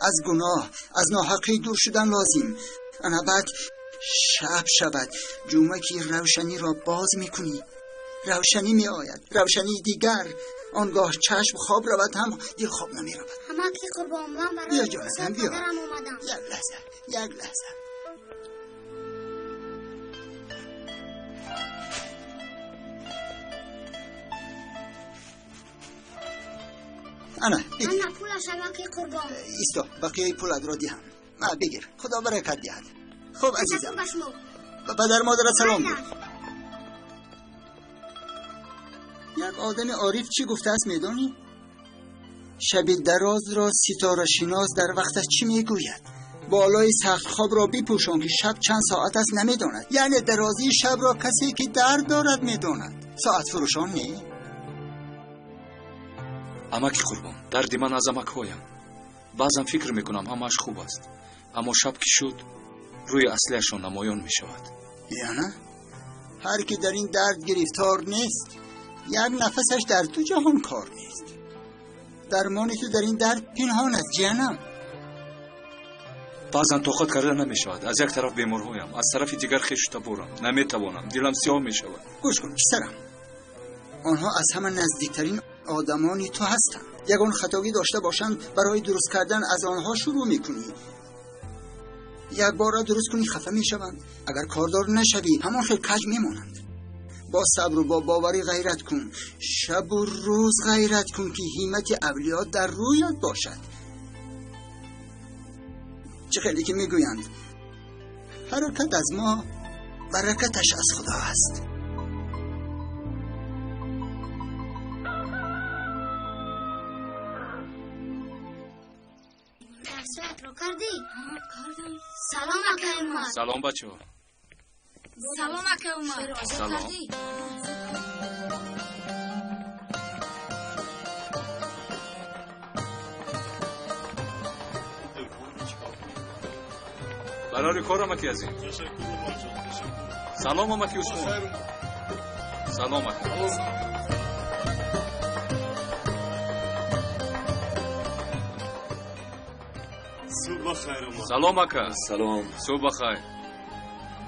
از گناه، از ناحقی دور شدن لازم. انا بعد شب شود جمعه که روشنی را باز می کنی. روشنی می آید، روشنی دیگر. آنگاه چشم خواب رود هم دل خواب نمی رود. امکی قربان من برای بیا جانم بیا. اومدم. یک لحظه انا بگیر. انا پولش امکی قربان. ایستا بقیه پولت را دیهم. بگیر خدا برکت دهد. خب عزیزم پدر مادر سلام بگو. یک آدم عارف چی گفته است میدانی؟ شب دراز را ستاره شناس در وقتش چی میگوید؟ بالای سخت خواب را بپوشان که شب چند ساعت است نمیداند. یعنی درازی شب را کسی که درد دارد میداند. ساعت فروشان نه؟ амаки қурбон дарди ман аз амакҳоям. баъзан фикр мекунам ҳамааш хуб аст, аммо шаб ки шуд рӯи аслиашон намоён мешавад. یعنی هر کی در این درد گرفتار نیست یک نفسش در دو جهان کار نیست. درمان تو در این درد پنهان است جانم. баъзан тоқат карда намешавад. аз як тараф беморҳоям, аз тарафи дигар хешу таборам. наметавонам, дилам сиёҳ мешавад. گوش کن پسرم، آنها از همه نزدیکترین آدمانی تو هستند. یگان خطایی داشته باشند برای درست کردن از آنها شروع میکنی. یک بار را درست کنی خفه میشوند. اگر کاردار نشوی همان خیلی کج میمانند. با صبر و با باوری غیرت کن. شب و روز غیرت کن که همت اولیا در رویت باشد. چه خیلی که میگویند حرکت از ما برکتش از خدا است. سلام اکا عمر. سلام بچه ها. سلام اکا عمر. سلام. برای کار امکی عزیز. سلام امکی عثمان. سلام اکا. سلام اکا. سلام. صبح بخیر.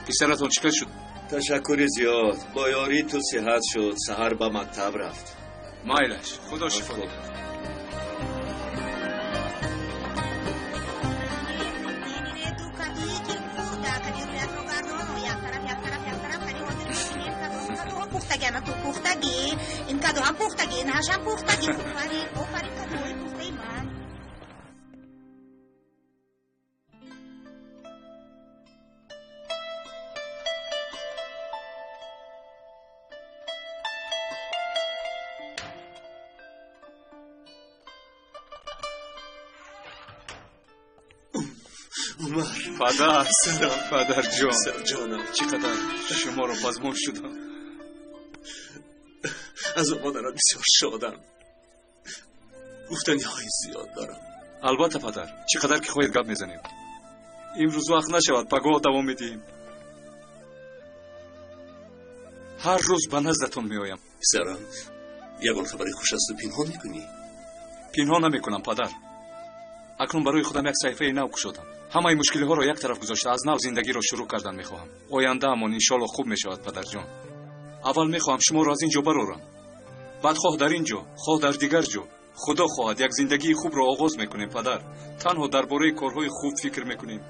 پسرتون چیکار شد؟ تشکر زیاد. با یاری تو صحت شد. سحر به مکتب رفت. مایلش. خدا شفا بده. این کادو هم پختگی، این هاش هم پختگی. آفرین کادوی پخته من. عمر. پدر. پدر جان. جانم. چقدر شما رو پزمون شدم. از مادرم بسیار شادم. گفتنی های زیاد دارم. البته پدر، چقدر که خواهید گپ میزنیم. امروز وقت نشود، پگاه دوام میدیم. هر روز به نزدتون میآیم. پسرم، یگان خبری خوش است و پنهان میکنی؟ پنهان نمیکنم پدر. اکنون برای خودم یک صحیفه نو کشیدم. همه مشکل ها را یک طرف گذاشته از نو زندگی را شروع کردن میخواهم. آینده امان انشالله خوب میشود پدر جان. اول میخواهم شما را از اینجا برارم. بعد خواه در اینجا، خواه در دیگر جا، خدا خواهد یک زندگی خوب را آغاز میکنیم پدر. تنها درباره کارهای خوب فکر میکنیم.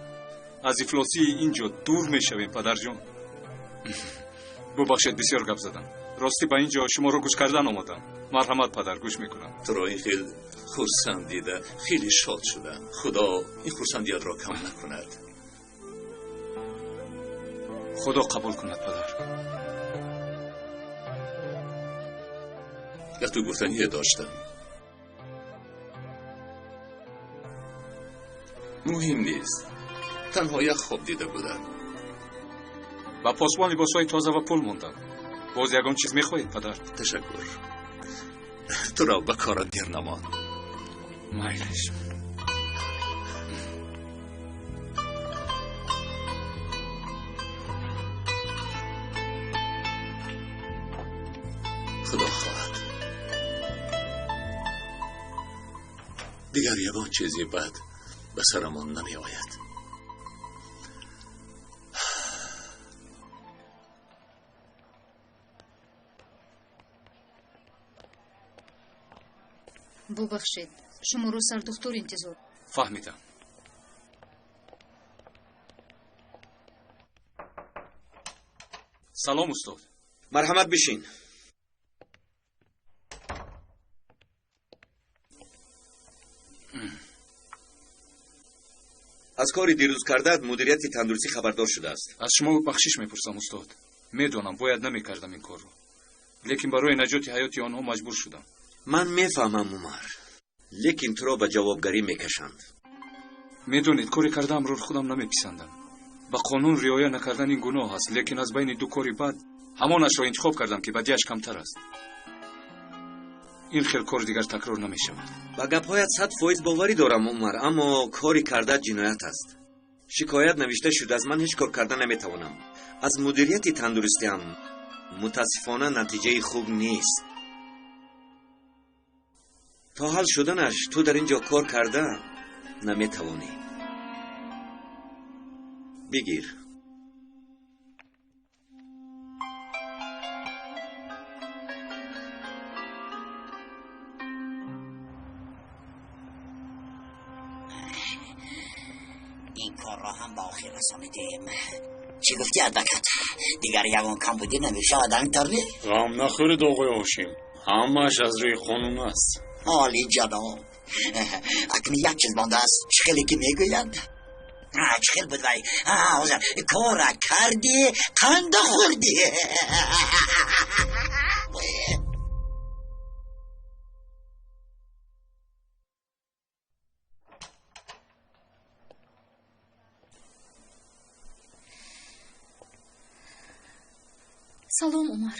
از افلاسی اینجا دور میشویم پدر جان. ببخشید بسیار گپ زدم. راستی به اینجا شما را گوش کردن آمدم. مرحمت پدر، گوش میکنم. تو را این خیلی خرسند دیده، خیلی شاد شدم. خدا این خرسندیت را کم نکند. خدا قبول کند پدر. یا تو گفتنیه داشتم. مهم نیست. تنها یک خواب دیده بودم. با پاسبان لباسهای تازه و پول موندم. باز یگان چیز میخواهید پدر؟ تشکر. تو را به کارت دیر نمان. مایلش. خدا خواهد دیگر یگان چیزی بد به سرمان نمی آید. ببخشید، شما رو سر دکتر انتظار. فهمیدم. سلام استاد. مرحمت بشین. از کاری دیروز کردت مدیریت تندرستی خبردار شده است. از شما بخشش میپرسم استاد. میدونم باید نمیکردم این کار رو، لیکن برای نجات حیات آنها مجبور شدم. من میفهمم عمر. لیکن تو را به جوابگری میکشند. میدونید کاری کردم رو خودم نمیپسندم. با قانون رعایت نکردن این گناه است، لیکن از بین دو کاری بد همانش را انتخاب کردم که بدیش کمتر است. این خیلی کار دیگر تکرار نمیشود. با گپ‌هایت 100% باوری دارم عمر، اما کاری کرده جنایت است. شکایت نوشته شده، از من هیچ کار کردن نمیتوانم. از مدیریت تندرستیم متاسفانه نتیجه خوب نیست. تا حل شدنش تو در اینجا کار کرده نمیتوانی. بگیر. این کار را هم با آخر رسانیدیم. چی گفتی ادوکت؟ دیگر یگان کم بودی نمیشه آدم ترلی؟ غم نخورید آقای هاشم، همش از روی قانون است. عالی جناب. اکنون یک چیز مانده است. چخیلی که میگویند چخیل بود وی کار کردی قند خوردی. سلام عمر.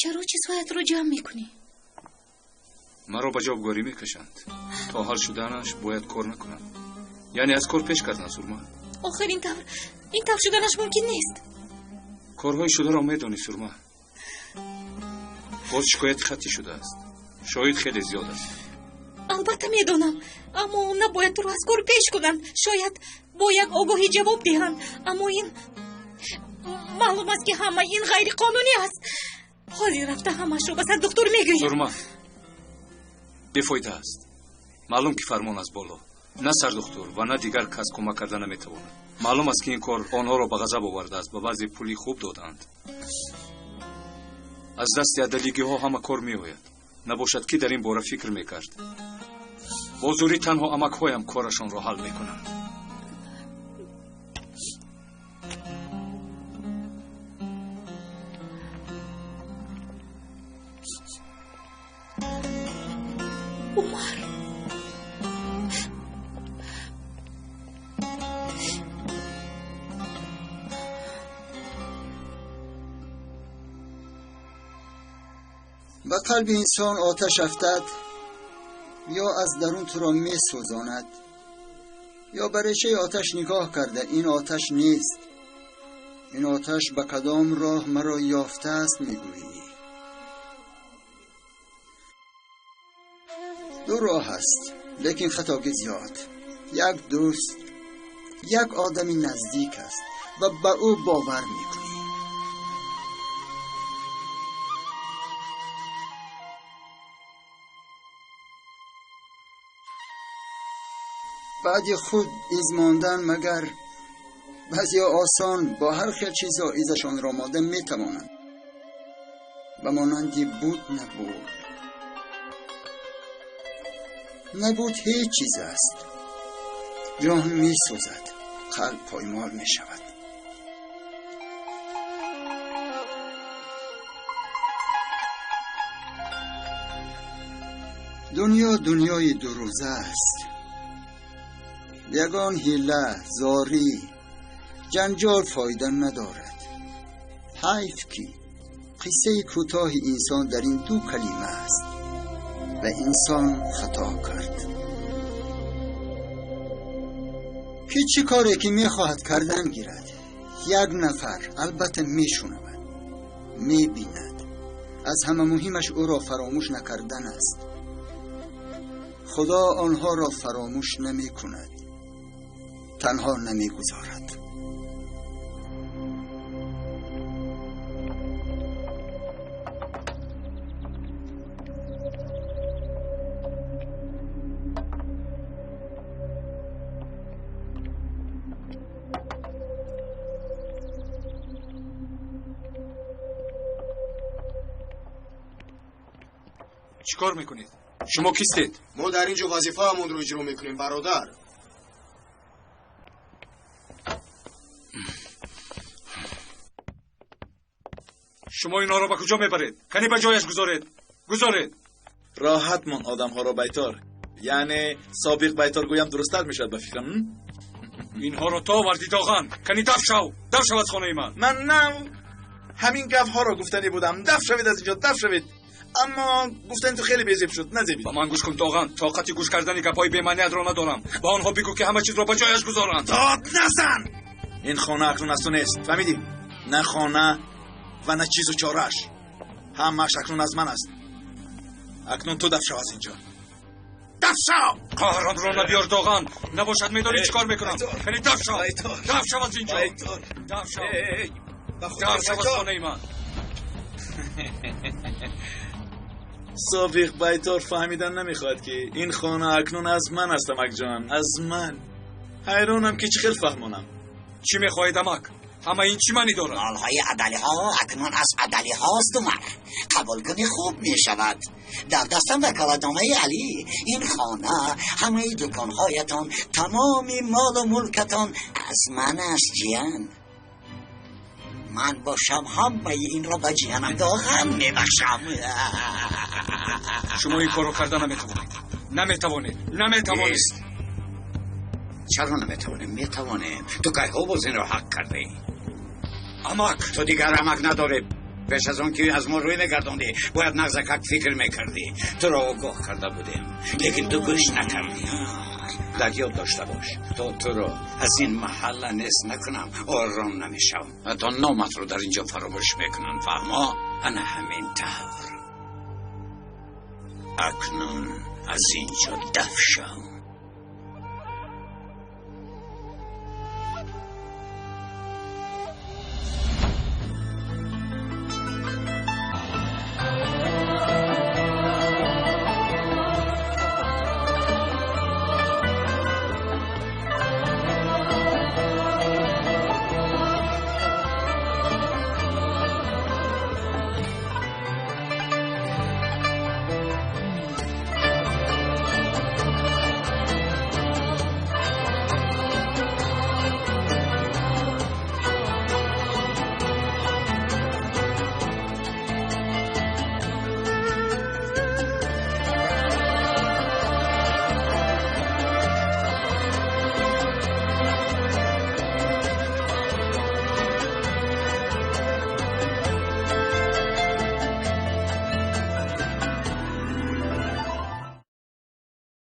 چرا چیزهایت رو جمع میکنی؟ مرا به جوابگاری میکشند. تا حل شدنش باید کار نکنم. یعنی از کار پیش کردن سرما. آخر این طور شدنش ممکن نیست. کارهای شده را میدانی سرما. باز شکایت خطی شده است. شاید خیلی زیاد است. البته میدونم، اما نباید تو رو از کار پیش کنند. شاید با یک آگاهی جواب دهند، اما این معلوم است که همه این غیر قانونی است. حالی رفته همش رو به سر دکتر میگوید. سرما بیفایده است. معلوم که فرمان از بالا. نه سر دکتر و نه دیگر کس کمک کردن نمیتواند. معلوم است که این کار آنها را به غضب آورده است. به بعضی پولی خوب دادند. از دست عدلیگی ها همه کار میآید. نباشد که در این باره فکر میکرد. با زوری تنها امک هایم کارشان را حل میکنند. به قلب انسان آتش افتد، یا از درون تو را می سوزاند، یا به ریشه آتش نگاه کرده این آتش نیست. این آتش به کدام راه مرا یافته است میگویی؟ دو راه است، لیکن خطاگی زیاد. یک دوست، یک آدمی نزدیک است و به او باور میکنی. بعد خود ایز ماندن مگر بعضی آسان با هر خیل چیزا ایزشان را ماندن میتوانند. و مانندی بود نبود هیچ چیز است. جان می سوزد، قلب پایمال می شود. دنیا دنیای دو روزه است. یگان حیله، زاری، جنجال فایده ندارد. حیف که قصه کوتاه انسان در این دو کلمه است و انسان خطا کرد. هیچ کاری که میخواهد کردن گیرد، یک نفر البته میشنود، میبیند. از همه مهمش او را فراموش نکردن است. خدا آنها را فراموش نمی کند، تنها نمی گذارد. چیکار میکنید؟ شما کیستید؟ ما در اینجا وظیفه همون رو اجرا میکنیم برادر. شما اینا رو به کجا میبرید؟ کنی به جایش گذارید. راحت من آدم ها را بیتار، یعنی سابق بیتار گویم درستتر میشد به فکرم. اینها رو تو آوردی داغان. کنی دف شو از خانه من. نه همین گف ها را گفتنی بودم، دف شوید از اینجا، دف شوید. اما گفتن تو خیلی بیزیب شد، نزیبید. با من گوش کن داغان، طاقتی گوش کردن گپای بی‌معنی را ندارم. با آنها بگو که همه چیز را به جایش گذارند. داد نزن. این خانه اکنون از تو نیست، فهمیدی؟ نه خانه و نه چیز و چارش، همه‌اش اکنون از من است. اکنون تو دف شو از اینجا، دف شو. قهرم را نبیار داغان، نباشد میدانی چیکار میکنم. کنی دف شو از اینجا، دف شو از خانه من. سابق بیتار فهمیدن نمیخواد که این خانه اکنون از من است. امک جان، از من. حیرانم که چه خیلی فهمانم. چی میخواهید امک؟ همه این چی معنی دارد؟ مالهای عدلی ها اکنون از عدلی هاست عمر. قبول کنی خوب میشود. در دستم وکالتنامه علی. این خانه، همه دکانهایتان، تمام مال و ملکتان از من است جیان. من باشم همه این را به جیانم داغم میبخشم. شما این کارو کردن نمیتوانید. چرا نمیتوانیم؟ میتوانیم. تو که ها باز این را حق کرده. امک تو دیگر امک نداره. پیش از اون که از ما روی نگرداندی باید نغزکک فکر میکردی. تو را آگاه کرده بودیم لیکن تو گوش نکردی. در یاد داشته باش تو را از این محل نیست نکنم آرام نمیشم. حتی نامت رو در اینجا فراموش میکنن. فهما؟ انا همین طور. اکنون از اینجا دف شو.